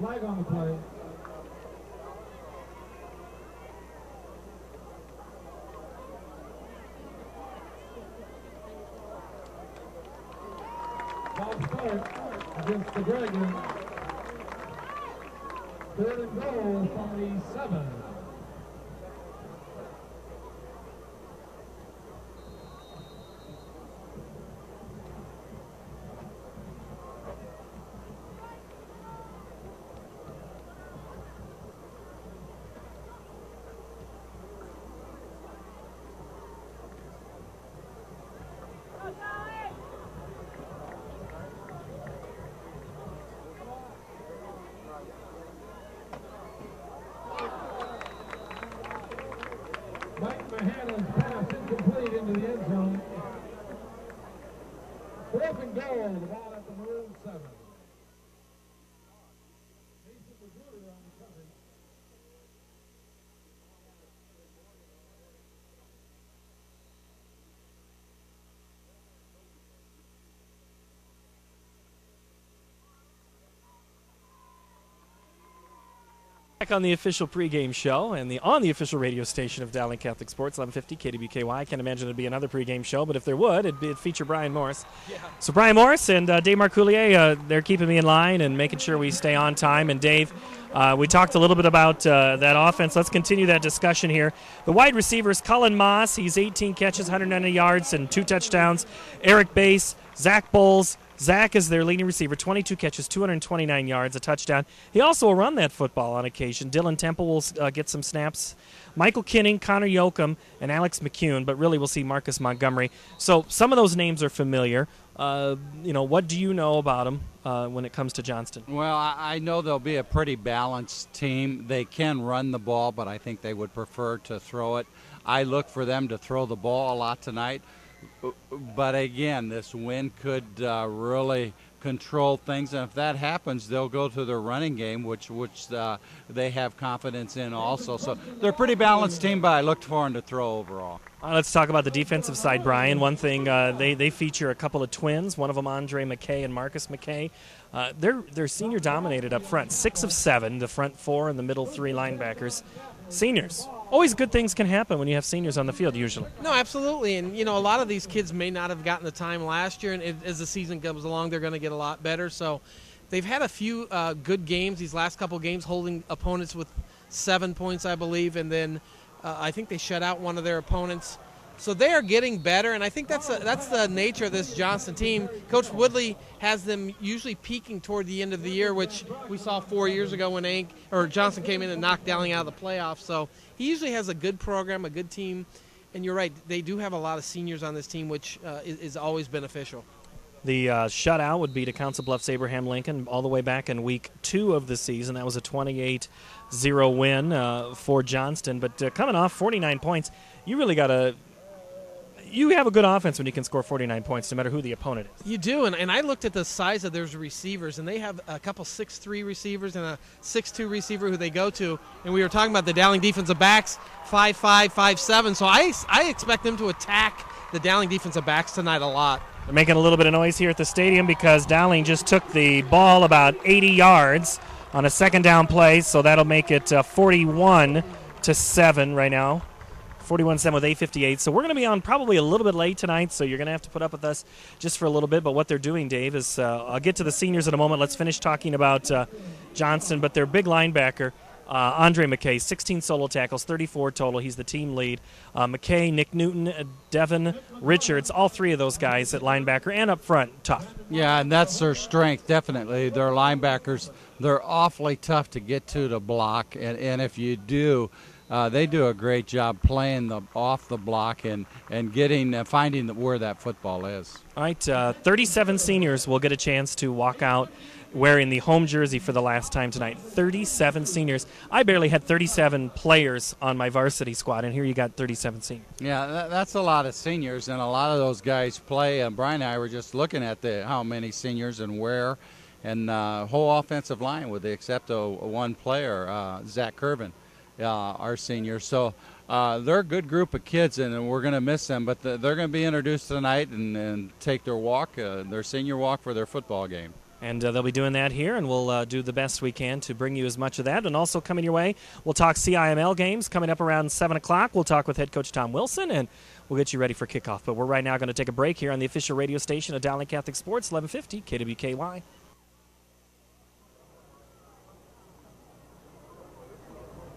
Flag on the play. Ball start against the Dragons. 3rd and goal from the 7. Mahanna's pass incomplete into the end zone. 4th and goal, the ball at the Maroon 7. Back on the official pregame show and on the official radio station of Dowling Catholic Sports, 1150 KWKY. I can't imagine it'd be another pregame show, but if there would, it'd feature Brian Morris. Yeah. So Brian Morris and Dave Marcoulier, they're keeping me in line and making sure we stay on time. And Dave, we talked a little bit about that offense. Let's continue that discussion here. The wide receivers, Cullen Moss, he's 18 catches, 190 yards, and 2 touchdowns. Eric Bass, Zach Bowles. Zach is their leading receiver, 22 catches, 229 yards, a touchdown. He also will run that football on occasion. Dylan Temple will get some snaps. Michael Kinning, Connor Yoakum, and Alex McCune, but really we'll see Marcus Montgomery. So some of those names are familiar. What do you know about them when it comes to Johnston? Well, I know they'll be a pretty balanced team. They can run the ball, but I think they would prefer to throw it. I look for them to throw the ball a lot tonight. But again, this wind could really control things, and if that happens, they'll go to their running game, which they have confidence in also. So they're a pretty balanced team, but I looked for them to throw overall. Let's talk about the defensive side, Brian. One thing, they feature a couple of twins, one of them Andre McKay and Marcus McKay. They're senior dominated up front, 6 of 7, the front 4 and the middle 3 linebackers. Seniors. Always good things can happen when you have seniors on the field, usually. No, absolutely. And, a lot of these kids may not have gotten the time last year, and as the season comes along, they're going to get a lot better. So they've had a few good games, these last couple games, holding opponents with 7 points, I believe, and then I think they shut out one of their opponents. So they are getting better, and I think that's the nature of this Johnston team. Coach Woodley has them usually peaking toward the end of the year, which we saw 4 years ago when Johnston came in and knocked Dowling out of the playoffs. So he usually has a good program, a good team, and you're right, they do have a lot of seniors on this team, which is always beneficial. The shutout would be to Council Bluffs Abraham Lincoln all the way back in week 2 of the season. That was a 28-0 win for Johnston. But coming off 49 points, you really got to – you have a good offense when you can score 49 points, no matter who the opponent is. You do, and I looked at the size of their receivers, and they have a couple 6'3" receivers and a 6'2" receiver who they go to. And we were talking about the Dowling defensive backs, 5'5", 5'7". So I expect them to attack the Dowling defensive backs tonight a lot. They're making a little bit of noise here at the stadium because Dowling just took the ball about 80 yards on a second down play, so that'll make it 41-7 right now. 41-7 with 8:58. So we're going to be on probably a little bit late tonight, so you're going to have to put up with us just for a little bit. But what they're doing, Dave, is I'll get to the seniors in a moment. Let's finish talking about Johnston. But their big linebacker, Andre McKay, 16 solo tackles, 34 total. He's the team lead. McKay, Nick Newton, Devin Richards, all 3 of those guys at linebacker and up front, tough. Yeah, and that's their strength, definitely. Their linebackers, they're awfully tough to get to block, and if you do, they do a great job playing off the block and finding where that football is. All right, 37 seniors will get a chance to walk out wearing the home jersey for the last time tonight. 37 seniors. I barely had 37 players on my varsity squad, and here you got 37 seniors. Yeah, that's a lot of seniors, and a lot of those guys play. And Brian and I were just looking at how many seniors and where, and whole offensive line with the except of one player, Zach Curvin. Our seniors. So they're a good group of kids, and we're going to miss them, but they're going to be introduced tonight and take their walk, their senior walk for their football game. And they'll be doing that here, and we'll do the best we can to bring you as much of that. And also coming your way, we'll talk CIML games coming up around 7 o'clock. We'll talk with head coach Tom Wilson, and we'll get you ready for kickoff. But we're right now going to take a break here on the official radio station of Dowling Catholic Sports, 1150 KWKY.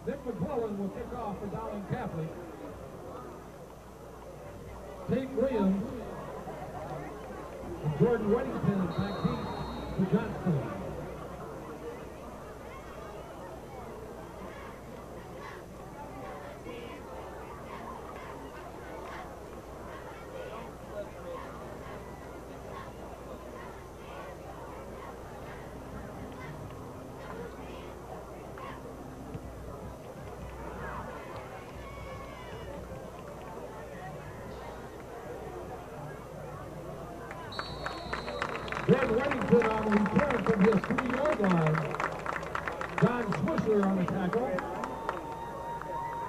Nick McClellan will kick off for Dowling Catholic. Tate Williams and Jordan Weddington back deep to Johnston. Jordan Weddington on the return from his 3-yard line. John Swisher on the tackle.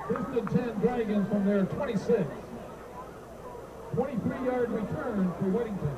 1st and 10 Dragons from their 26. 23-yard return for Weddington.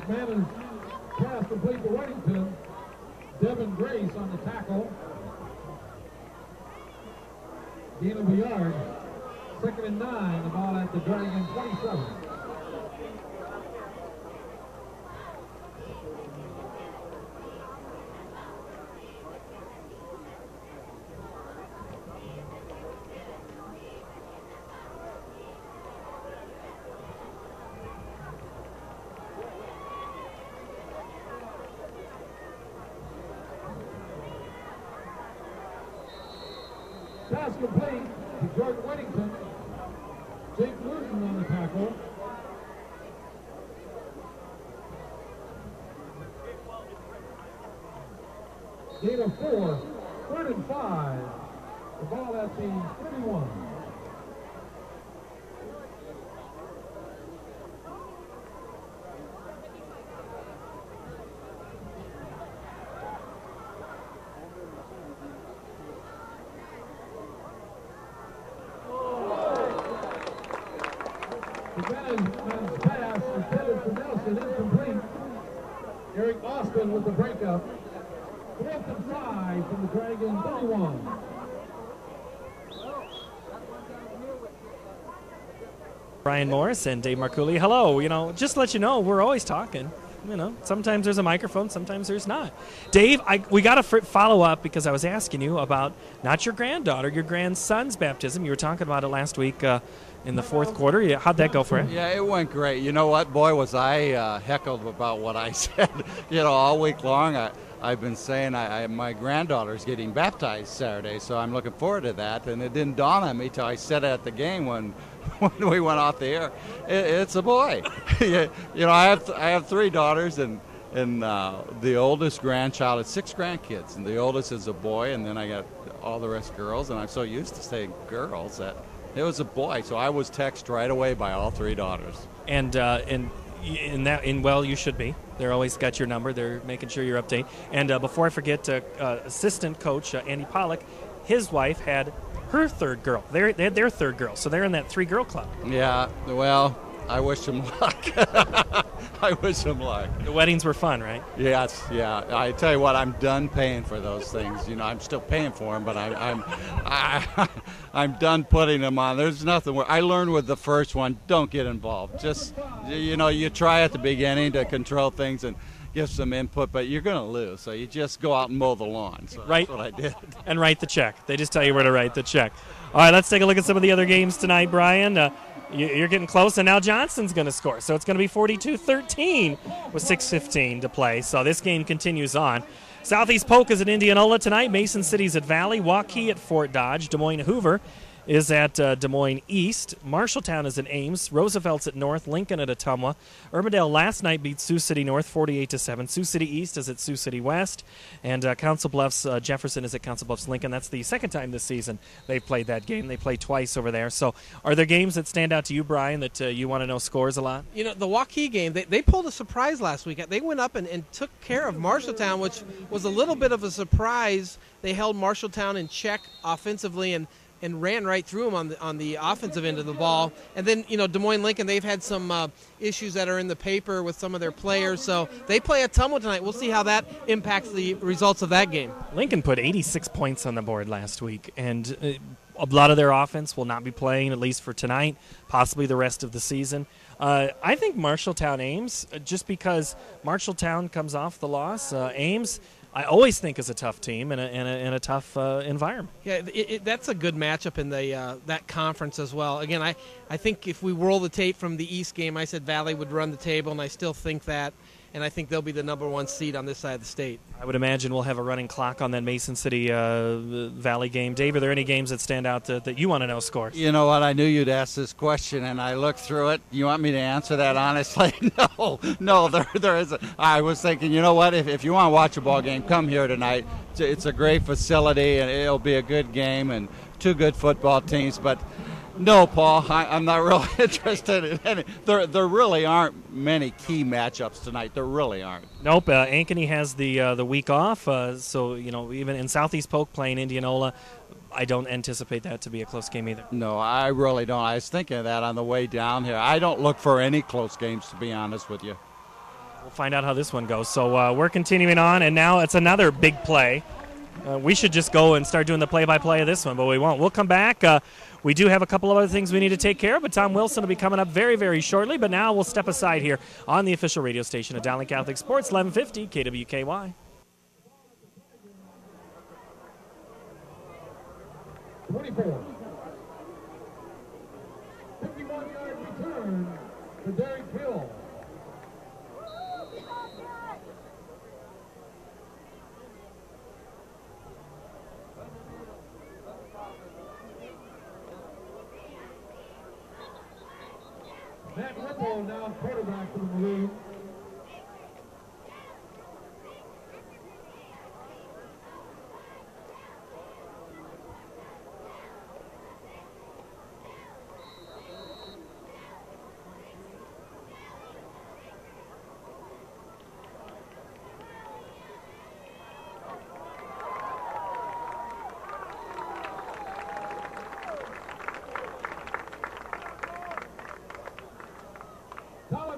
Man is pass complete to Weddington. Devin Grace on the tackle. Gain of a yard. 2nd and 9. The ball at the Dragon 27. Pass complete to Jordan Whittington. Jake Luton on the tackle. Gain of 4, 3rd and 5. The ball at the 31. The pass intended for Nelson, incomplete. Eric Austin with the breakup. 4th and 5 from the Dragon 31. Brian Morris and Dave Marcouli. Hello. Just to let you know, we're always talking. Sometimes there's a microphone, sometimes there's not. Dave, we got to follow up because I was asking you about not your granddaughter, your grandson's baptism. You were talking about it last week in the fourth quarter. How'd that go for you? Yeah, it went great. You know what? Boy, was I heckled about what I said. All week long I've been saying my granddaughter's getting baptized Saturday, so I'm looking forward to that. And it didn't dawn on me till I said it at the game when we went off the air. It's a boy. I have 3 daughters, and the oldest grandchild has 6 grandkids, and the oldest is a boy, and then I got all the rest girls, and I'm so used to saying girls that it was a boy. So I was texted right away by all 3 daughters. And well, you should be. They're always got your number. They're making sure you're updated. And before I forget, assistant coach Andy Pollock, his wife had her 3rd girl. They had their 3rd girl, so they're in that 3-girl club. Yeah, well, I wish them luck. I wish them luck. The weddings were fun, right? Yes, yeah. I tell you what, I'm done paying for those things. I'm still paying for them, but I'm done putting them on. There's nothing. I learned with the first one, don't get involved. Just, you try at the beginning to control things and give some input, but you're going to lose. So you just go out and mow the lawn. So right. That's what I did. And write the check. They just tell you where to write the check. All right, let's take a look at some of the other games tonight, Brian. You're getting close, and now Johnston's going to score. So it's going to be 42-13 with 6:15 to play. So this game continues on. Southeast Polk is at Indianola tonight. Mason City's at Valley. Waukee at Fort Dodge. Des Moines Hoover is at Des Moines East. Marshalltown is at Ames. Roosevelt's at North. Lincoln at Ottumwa. Urbandale last night beat Sioux City North 48-7. Sioux City East is at Sioux City West. And Council Bluffs Jefferson is at Council Bluffs Lincoln. That's the second time this season they've played that game. They played twice over there. So are there games that stand out to you, Brian, that you want to know scores a lot? The Waukee game, they pulled a surprise last week. They went up and took care of Marshalltown, which was a little bit of a surprise. They held Marshalltown in check offensively and ran right through them on the offensive end of the ball. And then, Des Moines Lincoln, they've had some issues that are in the paper with some of their players. So they play Ottumwa tonight. We'll see how that impacts the results of that game. Lincoln put 86 points on the board last week, and a lot of their offense will not be playing, at least for tonight, possibly the rest of the season. I think Marshalltown Ames, just because Marshalltown comes off the loss, Ames I always think is a tough team in a tough environment. Yeah, that's a good matchup in the that conference as well. Again, I think if we roll the tape from the East game, I said Valley would run the table, and I still think that. And I think they'll be the #1 seed on this side of the state. I would imagine we'll have a running clock on that Mason City Valley game. Dave, are there any games that stand out that you want to know scores? You know what? I knew you'd ask this question, and I looked through it. You want me to answer that honestly? No, there isn't. I was thinking, you know what? If you want to watch a ball game, come here tonight. It's a great facility, and it'll be a good game, and 2 good football teams. But no, Paul, I'm not really interested in any. There really aren't many key matchups tonight. There really aren't. Nope. Ankeny has the week off, so even in Southeast Polk playing Indianola, I don't anticipate that to be a close game either. No, I really don't. I was thinking of that on the way down here. I don't look for any close games, to be honest with you. We'll find out how this one goes. So we're continuing on, and now it's another big play. We should just go and start doing the play-by-play of this one, but we won't. We'll come back. We do have a couple of other things we need to take care of, but Tom Wilson will be coming up very, very shortly. But now we'll step aside here on the official radio station of Dowling Catholic Sports, 1150 KWKY. 24. 51-yard return for Derek Hill. Matt Whipple now quarterback for the Maroons.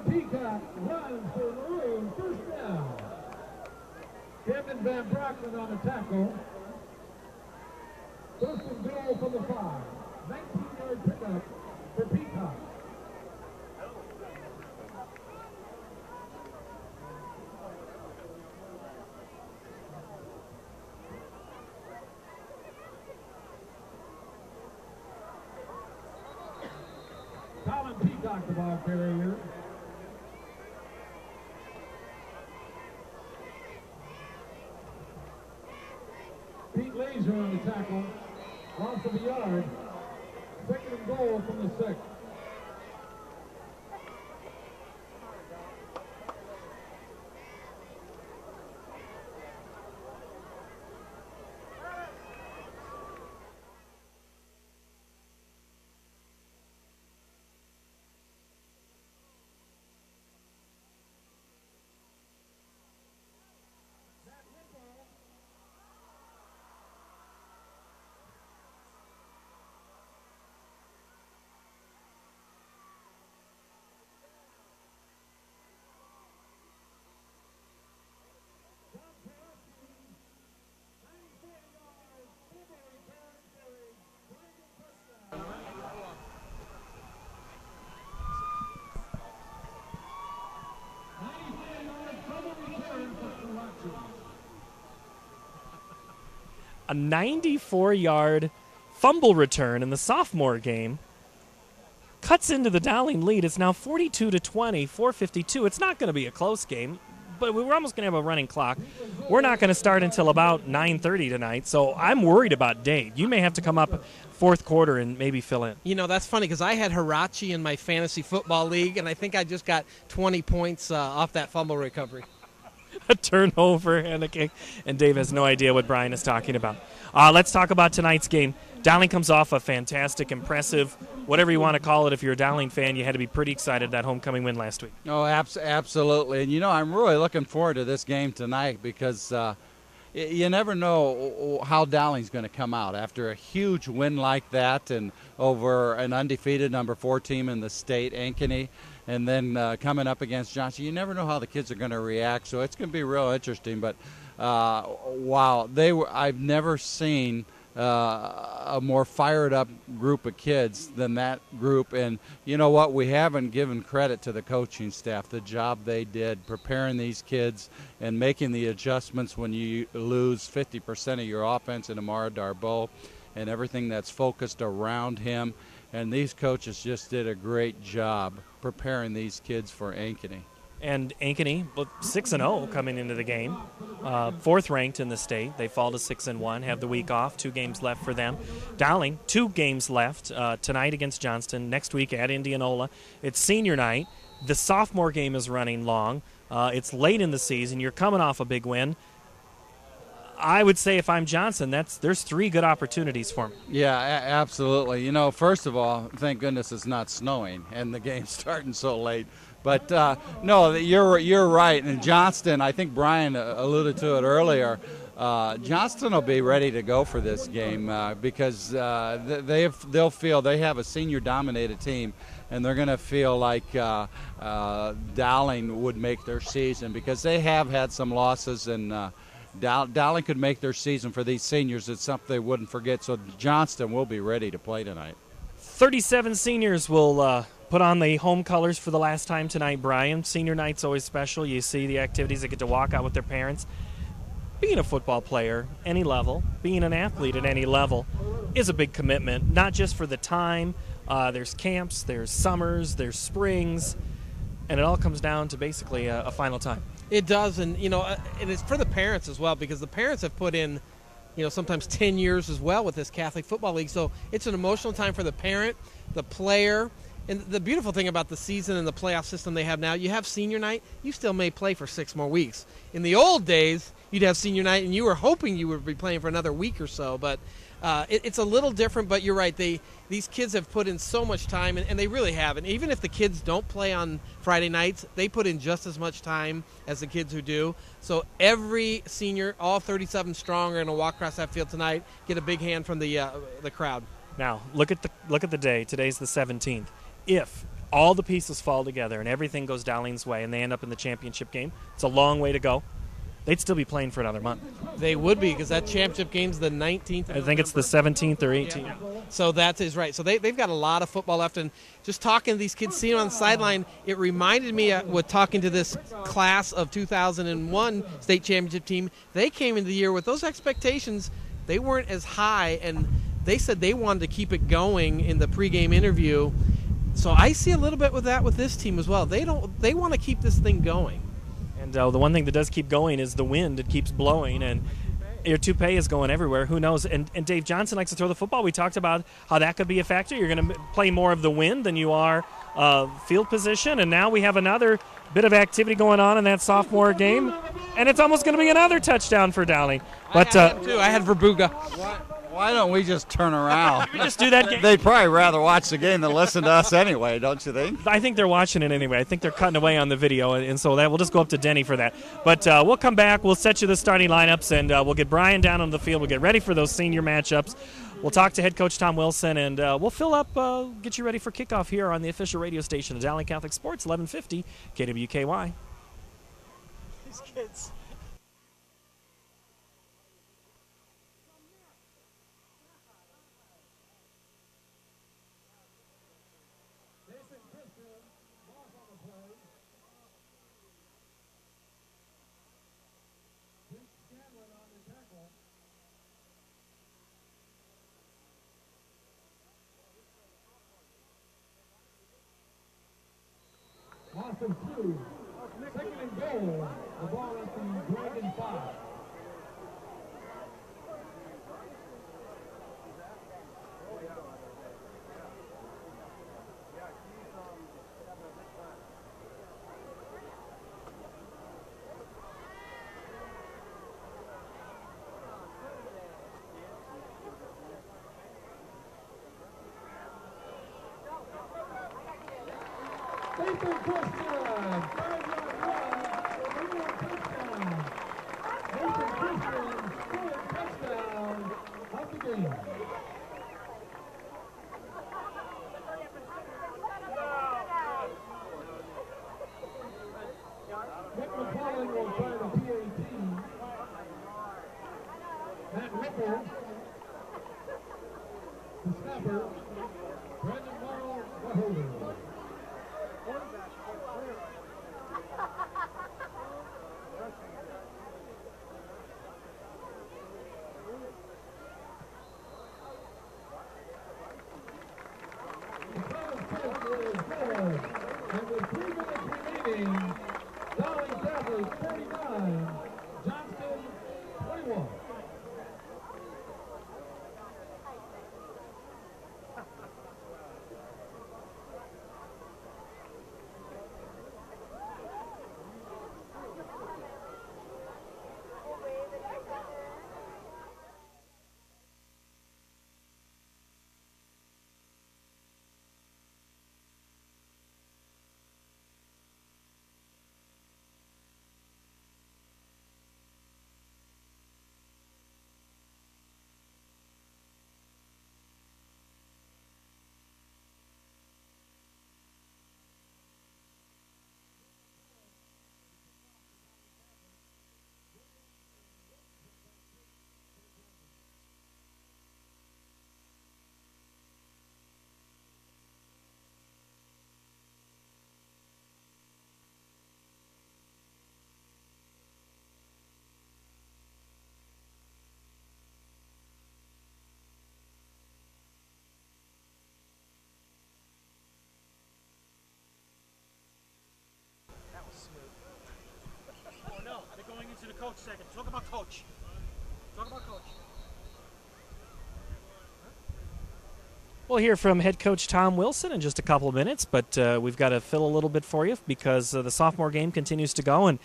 Peacock runs for Maroon, first down. Kevin Van Brockman on the tackle. First and goal from the 5. 19-yard pickup for Peacock. Colin Peacock, the ball carrier. Pete Laser on the tackle, loss of a yard, second and goal from the 6. A 94-yard fumble return in the sophomore game cuts into the Dowling lead. It's now 42-20, 4:52. It's not going to be a close game, but we're almost going to have a running clock. We're not going to start until about 9:30 tonight, so I'm worried about Dave. You may have to come up fourth quarter and maybe fill in. You know, that's funny because I had Hirachi in my fantasy football league, and I think I just got 20 points off that fumble recovery. A turnover and a kick, and Dave has no idea what Brian is talking about. Let's talk about tonight's game. Dowling comes off a fantastic, impressive, whatever you want to call it. If you're a Dowling fan, you had to be pretty excited that homecoming win last week. Oh, absolutely. And, you know, I'm really looking forward to this game tonight because you never know how Dowling's going to come out after a huge win like that and over an undefeated number 4 team in the state, Ankeny. And then coming up against Johnson, you never know how the kids are going to react. So it's going to be real interesting. But wow, I've never seen a more fired up group of kids than that group. And you know what? We haven't given credit to the coaching staff, the job they did preparing these kids and making the adjustments when you lose 50% of your offense in Amara Darbo and everything that's focused around him. And these coaches just did a great job preparing these kids for Ankeny. And Ankeny, 6-0 coming into the game, 4th ranked in the state. They fall to 6-1, have the week off, 2 games left for them. Dowling, 2 games left tonight against Johnston, next week at Indianola. It's senior night. The sophomore game is running long. It's late in the season. You're coming off a big win. I would say if I'm Johnson, there's 3 good opportunities for me. Yeah, absolutely. You know, first of all, thank goodness it's not snowing and the game's starting so late. But no, you're right. And Johnston, I think Brian alluded to it earlier. Johnston will be ready to go for this game because they'll feel they have a senior-dominated team, and they're going to feel like Dowling would make their season because they have had some losses and. Dowling could make their season for these seniors. It's something they wouldn't forget. So Johnston will be ready to play tonight. 37 seniors will put on the home colors for the last time tonight, Brian. Senior night's always special. You see the activities. They get to walk out with their parents. Being a football player, any level, being an athlete at any level is a big commitment, not just for the time. There's camps, there's summers, there's springs, and it all comes down to basically a final time. It does, and you know, and it's for the parents as well because the parents have put in, you know, sometimes 10 years as well with this Catholic Football League. So it's an emotional time for the parent, the player, And the beautiful thing about the season and the playoff system they have now, you have senior night, you still may play for 6 more weeks. In the old days, you'd have senior night and you were hoping you would be playing for another week or so. But it's a little different, but you're right. These kids have put in so much time, and they really have. And even if the kids don't play on Friday nights, they put in just as much time as the kids who do. So every senior, all 37 strong, are going to walk across that field tonight, get a big hand from the crowd. Now, look at the day. Today's the 17th. If all the pieces fall together and everything goes Darlene's way and they end up in the championship game, it's a long way to go. They'd still be playing for another month. They would be, because that championship game's the 19th. I think it's the 17th or 18th. Yeah. So that is right. So they've got a lot of football left. And just talking to these kids, seeing them on the sideline, it reminded me with talking to this class of 2001 state championship team. They came into the year with those expectations. They weren't as high, and they said they wanted to keep it going in the pregame interview. So I see a little bit with that with this team as well. They want to keep this thing going. And the one thing that does keep going is the wind. It keeps blowing, and your toupee is going everywhere. Who knows? And Dave Johnson likes to throw the football. We talked about how that could be a factor. You're going to play more of the wind than you are field position, and now we have another bit of activity going on in that sophomore game, and it's almost going to be another touchdown for Dowling. But I had Verbuga. Why don't we just turn around? We just do that game. They'd probably rather watch the game than listen to us anyway, don't you think? I think they're watching it anyway. I think they're cutting away on the video, and so we'll just go up to Denny for that. But we'll come back. We'll set you the starting lineups, and we'll get Brian down on the field. We'll get ready for those senior matchups. We'll talk to head coach Tom Wilson, and we'll fill up, get you ready for kickoff here on the official radio station of Dowling Catholic Sports, 1150 KWKY. These kids. Austin 2, second and goal. The ball at the Dragon 5. Nathan Christian, 5-yard run for a touchdown. Nathan Christian, third touchdown of the game. Nick McClellan will try the PAT. Matt Whipple, the snapper. Brandon Morrow, the holder. And with 3 minutes remaining, Dowling Catholic 49, Johnston 21. Oh no, they're going into the coach second. Talk about coach. Talk about coach. We'll hear from head coach Tom Wilson in just a couple of minutes, but we've got to fill a little bit for you because the sophomore game continues to go, and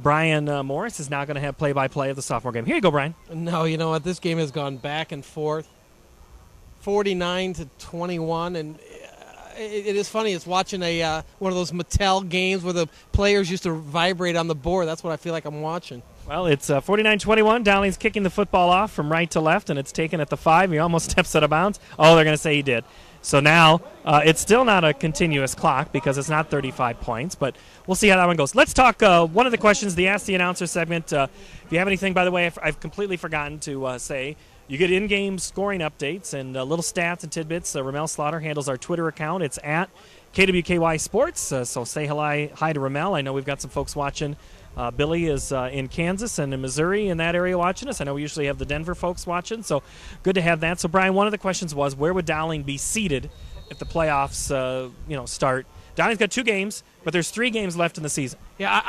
Brian Morris is now going to have play-by-play of the sophomore game. Here you go, Brian. No, you know what? This game has gone back and forth, 49-21, and it is funny. It's watching one of those Mattel games where the players used to vibrate on the board. That's what I feel like I'm watching. Well, it's 49-21. Dowling's kicking the football off from right to left, and it's taken at the 5. He almost steps out of bounds. Oh, they're going to say he did. So now it's still not a continuous clock because it's not 35 points, but we'll see how that one goes. Let's talk one of the questions, the Ask the Announcer segment. If you have anything, by the way, I've completely forgotten to say, you get in-game scoring updates and little stats and tidbits. Ramel Slaughter handles our Twitter account. It's at KWKY Sports, so say hi to Ramel. I know we've got some folks watching. Billy is in Kansas and in Missouri in that area watching us. I know we usually have the Denver folks watching, so good to have that. So, Brian, one of the questions was, where would Dowling be seated if the playoffs start? Dowling's got 2 games, but there's 3 games left in the season. Yeah,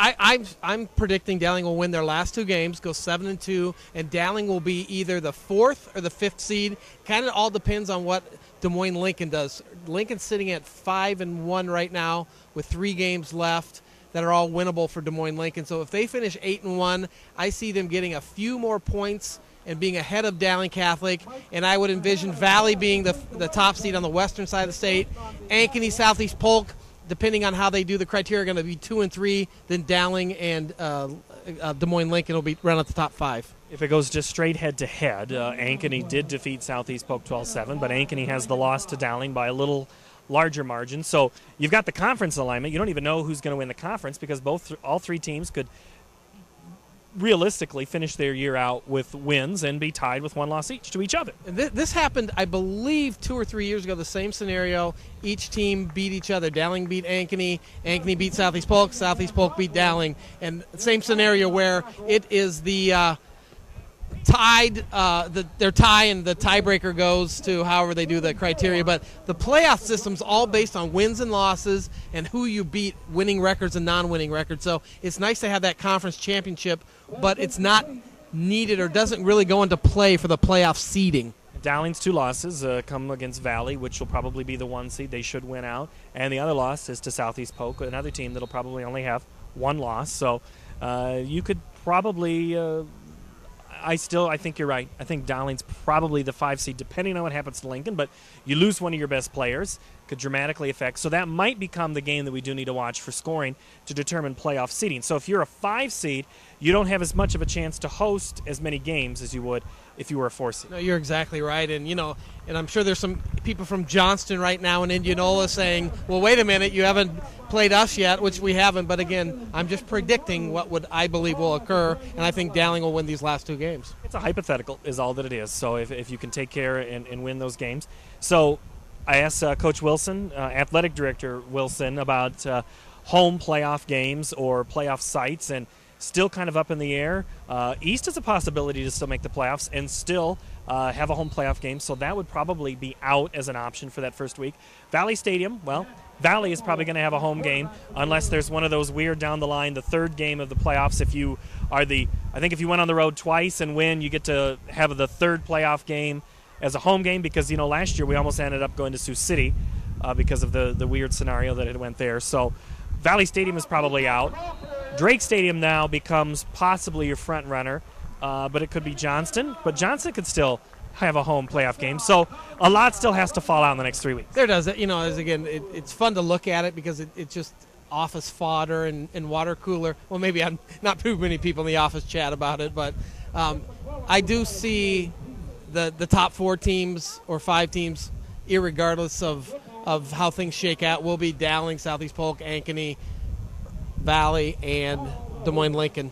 I'm predicting Dowling will win their last 2 games, go 7-2, and Dowling will be either the 4th or the 5th seed. Kind of all depends on what Des Moines Lincoln does. Lincoln's sitting at 5-1 right now with 3 games left that are all winnable for Des Moines Lincoln. So if they finish 8-1, I see them getting a few more points and being ahead of Dowling Catholic, and I would envision Valley being the top seed on the western side of the state. Ankeny, Southeast Polk, depending on how they do the criteria, are going to be 2 and 3. Then Dowling and Des Moines Lincoln will be right at the top 5. If it goes just straight head-to-head, Ankeny did defeat Southeast Polk 12-7, but Ankeny has the loss to Dowling by a little larger margin. So you've got the conference alignment. You don't even know who's going to win the conference because all 3 teams could realistically finish their year out with wins and be tied with 1 loss each to each other. This happened, I believe, 2 or 3 years ago, the same scenario. Each team beat each other. Dowling beat Ankeny. Ankeny beat Southeast Polk. Southeast Polk beat Dowling. And same scenario where it is the tied, their tie, and the tiebreaker goes to however they do the criteria. But the playoff system's all based on wins and losses and who you beat, winning records and non-winning records. So it's nice to have that conference championship, but it's not needed or doesn't really go into play for the playoff seeding. Dowling's 2 losses come against Valley, which will probably be the 1 seed. They should win out. And the other loss is to Southeast Polk, another team that'll probably only have 1 loss. So you could probably I think you're right. I think Dowling's probably the 5 seed, depending on what happens to Lincoln. But you lose one of your best players, could dramatically affect. So that might become the game that we do need to watch for scoring to determine playoff seeding. So if you're a 5 seed, you don't have as much of a chance to host as many games as you would if you were a 4 seed. No, you're exactly right. And, and I'm sure there's some people from Johnston right now in Indianola saying, well, wait a minute, you haven't played us yet, which we haven't. But, again, I'm just predicting what I believe will occur, and I think Dowling will win these last 2 games. It's a hypothetical is all that it is. So if you can take care and win those games. So I asked Coach Wilson, Athletic Director Wilson, about home playoff games or playoff sites, and still kind of up in the air. East is a possibility to still make the playoffs and still have a home playoff game, so that would probably be out as an option for that first week. Valley Stadium, well, Valley is probably going to have a home game unless there's one of those weird down the line, the 3rd game of the playoffs. If you are I think if you went on the road twice and win, you get to have the 3rd playoff game as a home game because, last year we almost ended up going to Sioux City because of the weird scenario that had went there. So Valley Stadium is probably out. Drake Stadium now becomes possibly your front runner, but it could be Johnston. But Johnston could still have a home playoff game. So a lot still has to fall out in the next 3 weeks. There does. It's fun to look at it because it's just office fodder and water cooler. Well, maybe I'm not too many people in the office chat about it, but I do see the top 4 teams or 5 teams, irregardless of how things shake out, will be Dowling, Southeast Polk, Ankeny, Valley, and Des Moines Lincoln.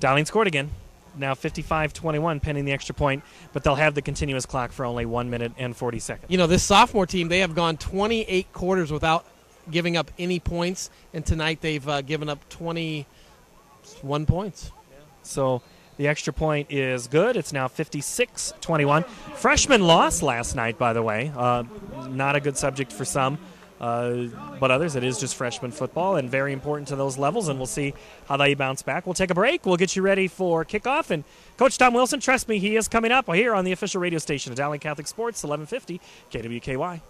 Dowling scored again. Now 55-21 pending the extra point, but they'll have the continuous clock for only 1 minute and 40 seconds. This sophomore team, they have gone 28 quarters without giving up any points, and tonight they've given up 21 points. So the extra point is good. It's now 56-21. Freshmen lost last night, by the way. Not a good subject for some. but others, it is just freshman football and very important to those levels, and we'll see how they bounce back. We'll take a break. We'll get you ready for kickoff, and Coach Tom Wilson, trust me, he is coming up here on the official radio station of Dowling Catholic Sports, 1150 KWKY.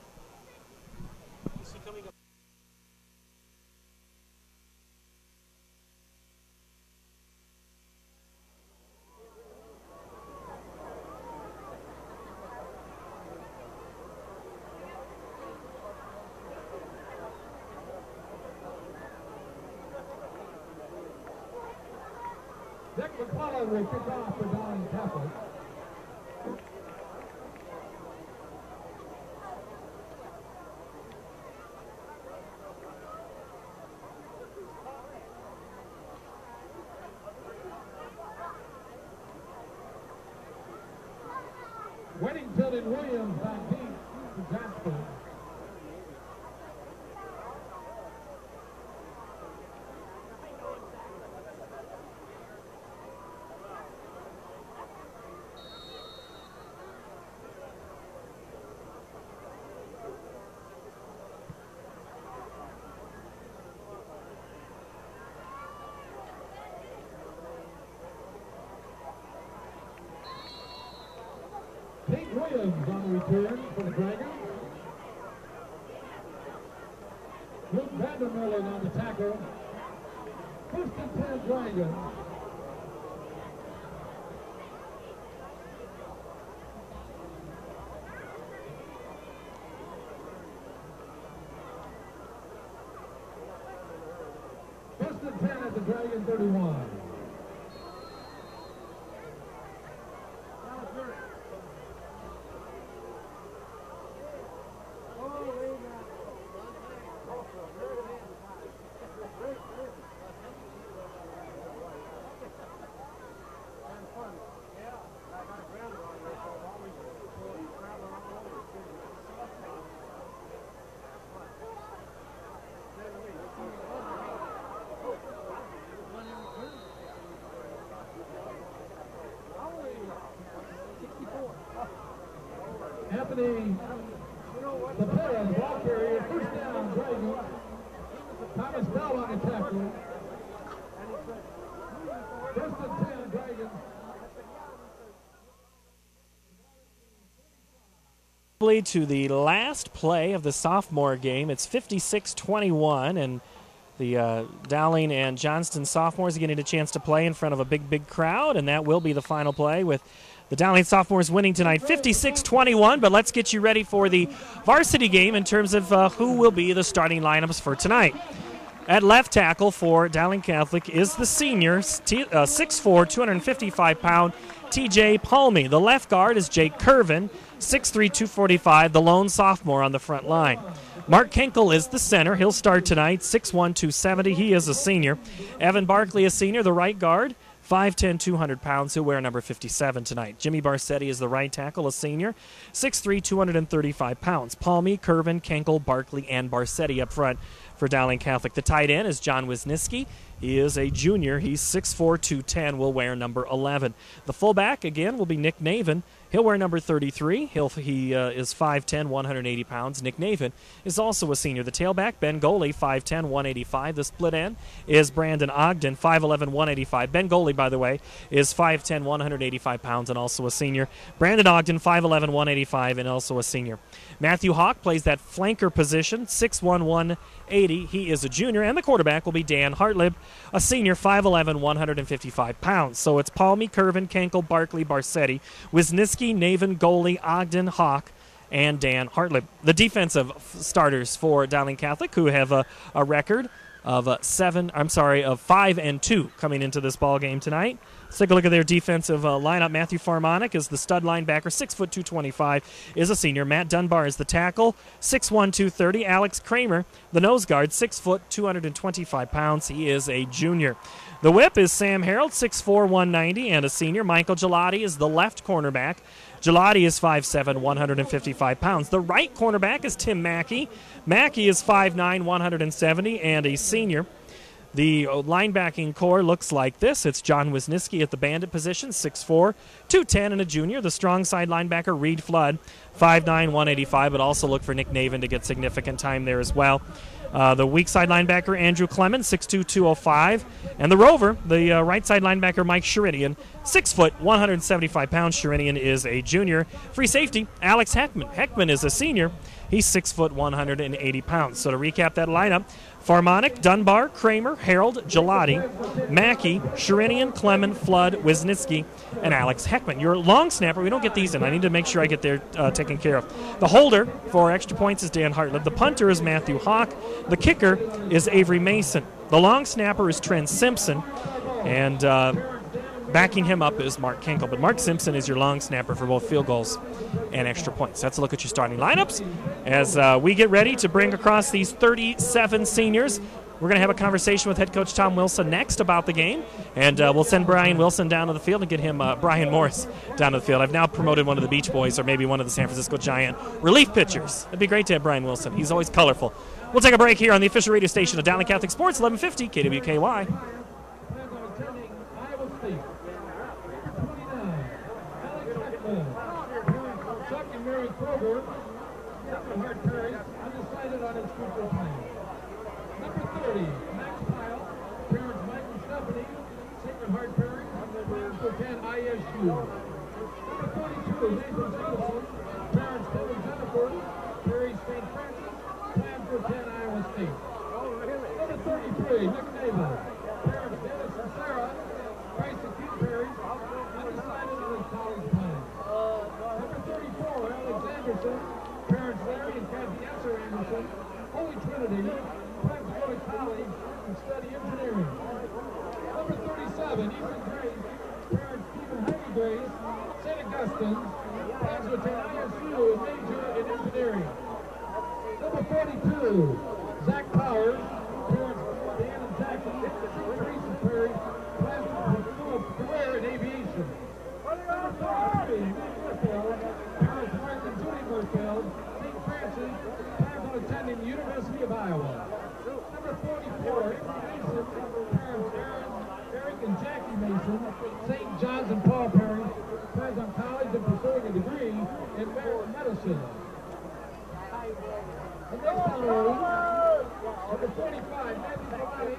Dick McClellan will kick off for Dowling Catholic. Whittington and Williams back deep to Jasper. Pete Williams on the return for the Dragons. Luke Vandermeulen on the tackle. First and 10 Dragons. First and 10 at the Dragon 31. Anthony, the player, ball carrier, first down, Dragons. Thomas Bell on the tackle. First and 10, Dragons. To the last play of the sophomore game. It's 56-21, and the Dowling and Johnston sophomores are getting a chance to play in front of a big crowd, and that will be the final play with the Dowling sophomores winning tonight 56-21, but let's get you ready for the varsity game in terms of who will be the starting lineups for tonight. At left tackle for Dowling Catholic is the senior, 6'4", 255-pound T.J. Palmy. The left guard is Jake Curvin, 6'3", 245, the lone sophomore on the front line. Mark Kenkel is the center. He'll start tonight, 6'1", 270. He is a senior. Evan Barkley, a senior, the right guard, 5'10", 200 pounds. He'll wear number 57 tonight. Jimmy Barsetti is the right tackle, a senior, 6'3", 235 pounds. Palmy, Curvin, Kenkel, Barkley, and Barsetti up front for Dowling Catholic. The tight end is John Wisniewski. He is a junior. He's 6'4", 210, will wear number 11. The fullback, again, will be Nick Navin. He'll wear number 33. He is 5'10", 180 pounds. Nick Navin is also a senior. The tailback, Ben Goley, 5'10", 185. The split end is Brandon Ogden, 5'11", 185. Ben Goley, by the way, is 5'10", 185 pounds and also a senior. Brandon Ogden, 5'11", 185 and also a senior. Matthew Hawk plays that flanker position, 6'1", 180. He is a junior. And the quarterback will be Dan Hartlib, a senior, 5'11", 155 pounds. So it's Palmy, Curvin, Kenkel, Barkley, Barsetti, Wisniewski, Navin, Goley, Ogden, Hawk, and Dan Hartlib. The defensive starters for Dowling Catholic, who have a record of 5-2 coming into this ball game tonight. Let's take a look at their defensive lineup. Matthew Farmonic is the stud linebacker, 6', 225, is a senior. Matt Dunbar is the tackle, 6'1", 230. Alex Kramer, the nose guard, 6', 225 pounds. He is a junior. The whip is Sam Harold, 6'4", 190, and a senior. Michael Gelati is the left cornerback. Gelati is 5'7", 155 pounds. The right cornerback is Tim Mackey. Mackey is 5'9", 170, and a senior. The linebacking core looks like this. It's John Wisniewski at the bandit position, 6'4", 210 and a junior. The strong side linebacker, Reed Flood, 5'9", 185, but also look for Nick Navin to get significant time there as well. The weak side linebacker, Andrew Clemens, 6'2", 205. And the rover, the right side linebacker, Mike Sherinian, 6 foot, 175 pounds. Sherinian is a junior. Free safety, Alex Heckman. Heckman is a senior. He's 6 foot, 180 pounds. So to recap that lineup, Farmonic, Dunbar, Kramer, Harold, Gelati, Mackey, Sherinian, Clement, Flood, Wisniewski, and Alex Heckman. Your long snapper, we don't get these in. I need to make sure I get there taken care of. The holder for extra points is Dan Hartlett. The punter is Matthew Hawk. The kicker is Avery Mason. The long snapper is Trent Simpson. And backing him up is Mark Kinkle. But Mark Simpson is your long snapper for both field goals and extra points. That's a look at your starting lineups. As we get ready to bring across these 37 seniors, we're going to have a conversation with head coach Tom Wilson next about the game. And we'll send Brian Wilson down to the field and get him, Brian Morris, down to the field. I've now promoted one of the Beach Boys or maybe one of the San Francisco Giant relief pitchers. It'd be great to have Brian Wilson. He's always colorful. We'll take a break here on the official radio station of Dowling Catholic Sports, 1150 KWKY. Undecided on his future plans. Number 30, Max Pyle, parents Mike and Stephanie, Sacred Heart Parents, plans to attend ISU. Number 42, Nathan Jacobson, parents Tim and Jennifer, Perry St. Francis, plans to attend Iowa State. Number 33, Nick Nabel, parents Dennis and Sarah, Christ and Keith Perry, undecided on his college plans. Number 34, Alex Anderson, parents Larry and Kathy Esser Anderson, Holy Trinity, plans to go to college and study engineering. Number 37, Ethan Grace, parents Stephen Heidi Grace, St. Augustine's, plans to attend ISU and major in engineering. Number 42, Zach Powers, parents Dan and Jackie, St. Teresa's Perry, plans to pursue a career in aviation. Number 43, Nick Murfeld, parents Mark and Judy Murfeld, St. Francis, plans on attending the University of Iowa. Number 44, Avery Mason, parents Eric and Jackie Mason, St. John's and Paul Perry, plans on college and pursuing a degree in medicine. The next honoree, number 45, Matthew Permani,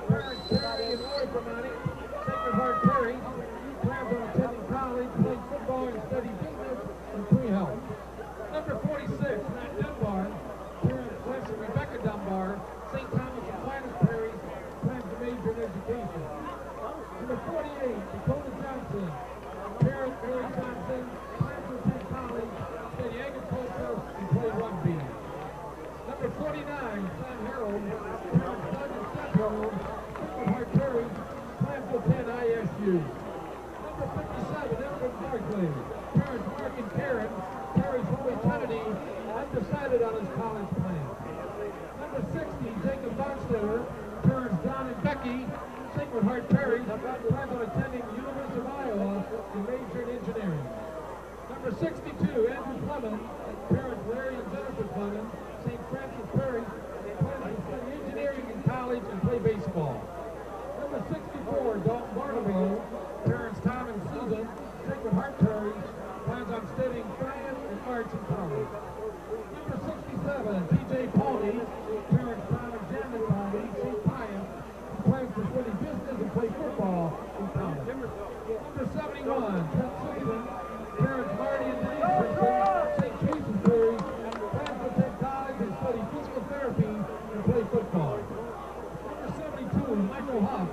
parents Terry and Roy Permani, Sacred Heart Perry, plans on attending college, playing football, and study business and pre-health. Number 46, Matt Dunbar, parents Les and Rebecca Dunbar, St. Thomas Aquinas Perry, plans to major in education. Number 48, Dakota Johnson, parents Mary Johnson, plans to attend college, study agriculture, and play rugby. Number 49, Sam Harold, parents Doug and Seth Harold, Sacred Heart Perry, plans to attend ISU. Number 57, Edward Barkley, parents Mark and Karen, Perry's Holy Trinity, undecided on his college plan. Number 60, Jacob Bonstetter, parents Don and Becky, Sacred Heart Perry, plans on attending the University of Iowa and major in engineering. Number 62, Andrew Clement, parents Larry and Jennifer Clement, St. Francis Perry, plans to study engineering in college and play baseball. Number 64, Dalton Barnabo, parents Tom and Susan, Sacred Heart Perry, plans on studying science and arts in college. Number 67, T.J. Pawney, parents Tom and Janet Pawney, St. Pius, plans to study business and play football in college. Number 71, Trent Simpson, parents Marty and Denise Simpson, St. Teresa's Perry, plans to attend college and study physical therapy and play football. Number 72, Michael Huff,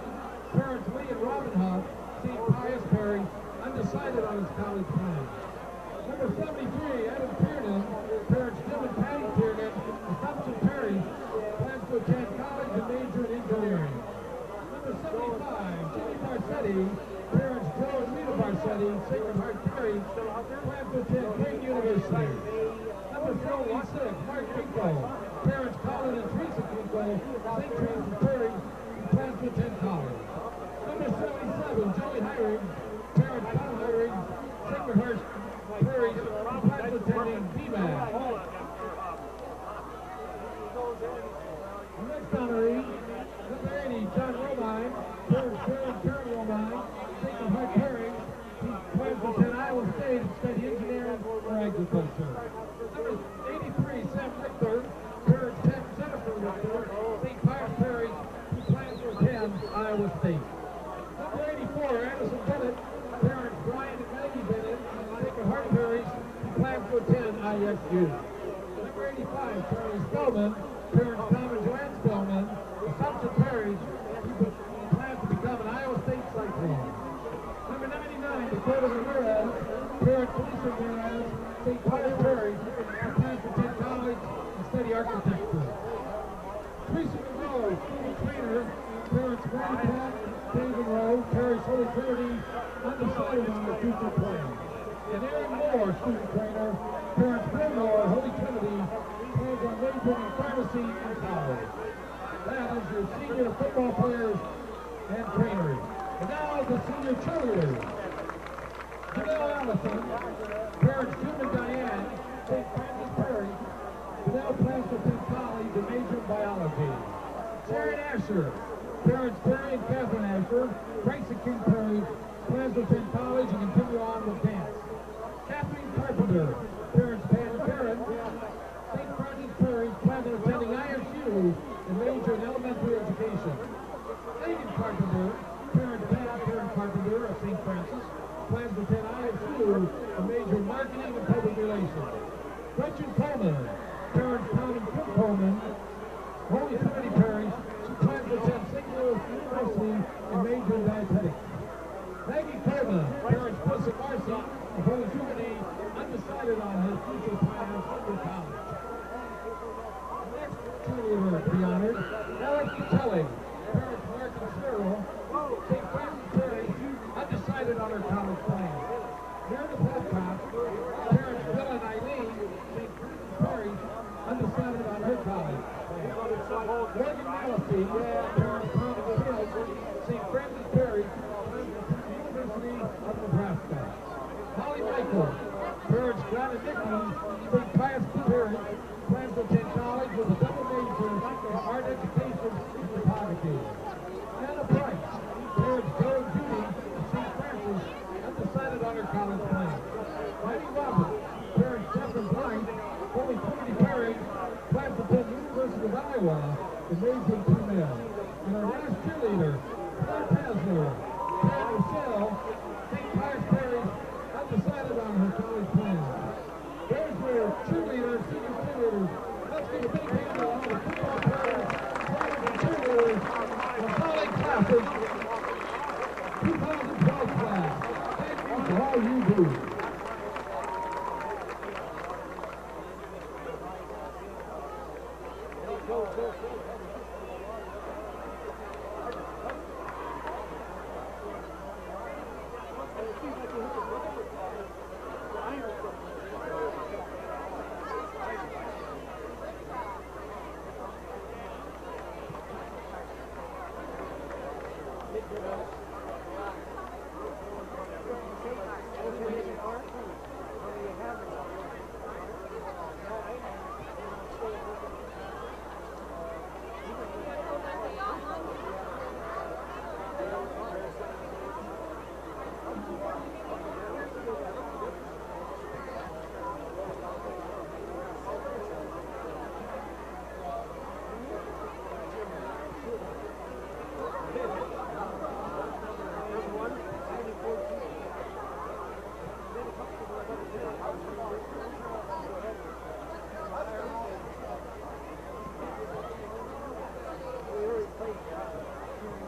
parents Lee and Robin Huff, St. Pius Perry, undecided on his college plan. Number 73, Adam Tiernan, parents Jim and Patty Tiernan, Assumption Perry, plans to attend college and major in engineering. Number 75, Jimmy Barsetti, parents Joe and Rita Barsetti, Sacred Heart Perry, plans to attend Creighton University. Number 76, Mark Kinko, parents Colin and Teresa Kinko, St. Teresa's Perry, plans to attend college. Number 77, Joey Hiring, parents Tom Hiring, Sacred Heart Perry, plans to attending BMAC. Next honoree, number 80, John SU. Number 85, Charlie Spellman, parents Tom and Joanne Spellman, Assumption Parish, he plans to become an Iowa State cyclone. Number 99, Dakota Ramirez, parents Felicia Ramirez, St. Clair Parish, he plans to attend college and study architecture. Teresa Monroe, student trainer, parents Mary Pat, David Rowe, Parish Holy Trinity, undecided on their future plans. And Aaron Moore, student trainer, parents Bill Moore, Holy Trinity, plans on majoring in pharmacy in college. That is your senior football players and trainers. And now the senior cheerleaders. Janelle Allison, parents Jim and Diane, St. Francis Parish, Janelle plans to attend college and major in biology. Sharon Asher, parents Terry and Catherine Asher, Grace and King Parish, plans to attend college and continue on with dance. Kathleen Carpenter, parents Pat and Karen, St. Francis Parish, plans on attending ISU and major in elementary education. Megan Carpenter, parents Pat, Karen Carpenter of St. Francis, plans to attend ISU and major in marketing and public relations. Gretchen Coleman, parents Tom and Kim Coleman, Holy Trinity Parish, she plans to attend St. Louis University and major in dietetics. Maggie Coleman, parents Chris and Marcy of Holy Trinity, undecided on her future plans for college. Next cheerleader to be honored, Alex Kelly, parents Mark and Cheryl, St. Francis Parish, undecided on her college plans. Meredith Holcott, parents Bill and Eileen, St. Francis Parish, undecided on her college plans. Morgan Mallacy, parents Tom and Bill, St. Francis Parish, University of Nebraska. Holly Michael, parents John and Nikki, St. Pius Parish, plans to attend college with a double major in art education and photography. Anna Price, parents Joe and Judy of St. Francis, undecided on her college plans. Heidi Roberts, parents Jeff and Blythe, Holy Trinity Parish, plans to attend University of Iowa and major in female. And our last cheerleader, Claire Tasler, Karen Michelle, St. Pius Parish, undecided on her college plans. There's your cheerleaders, senior cheerleaders. Let's give a big hand to all the football players, players and cheerleaders from College Classic 2012 class. Thank you for all you do.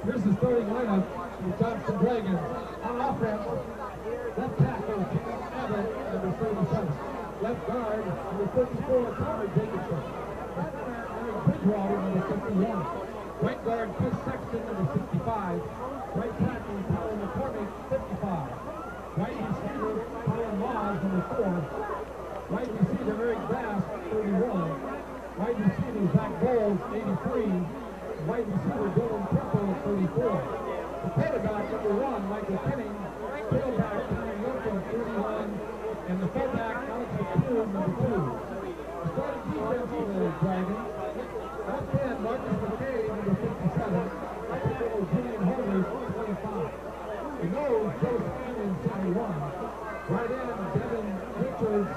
Here's the starting lineup for the Johnson Dragons. On offense, left tackle, Cam Abbott, number 37. Left guard, number 54, Connor Jacobson. Right guard, Eric Bridgewater, number 51. Right guard, Chris Sexton, number 65. Right tackle, Tyler McCormick, 55. Right receiver, Colin Laws, number 4. Right receiver, Eric Bass, 31. Right receiver, Zach Bowles, 83. Right receiver, Dylan Temple, 34. The quarterback, number 1, Michael Penning. Tailback, Connor Yoakum, 31. And the fullback, Alex McCune, number 2. The starting defense for the Dragons. Left end, Marcus McKay, number 57. Right tackle, Julian Holder, 25. The nose, Joe Scanlon, 71. Right end, Devin Richards,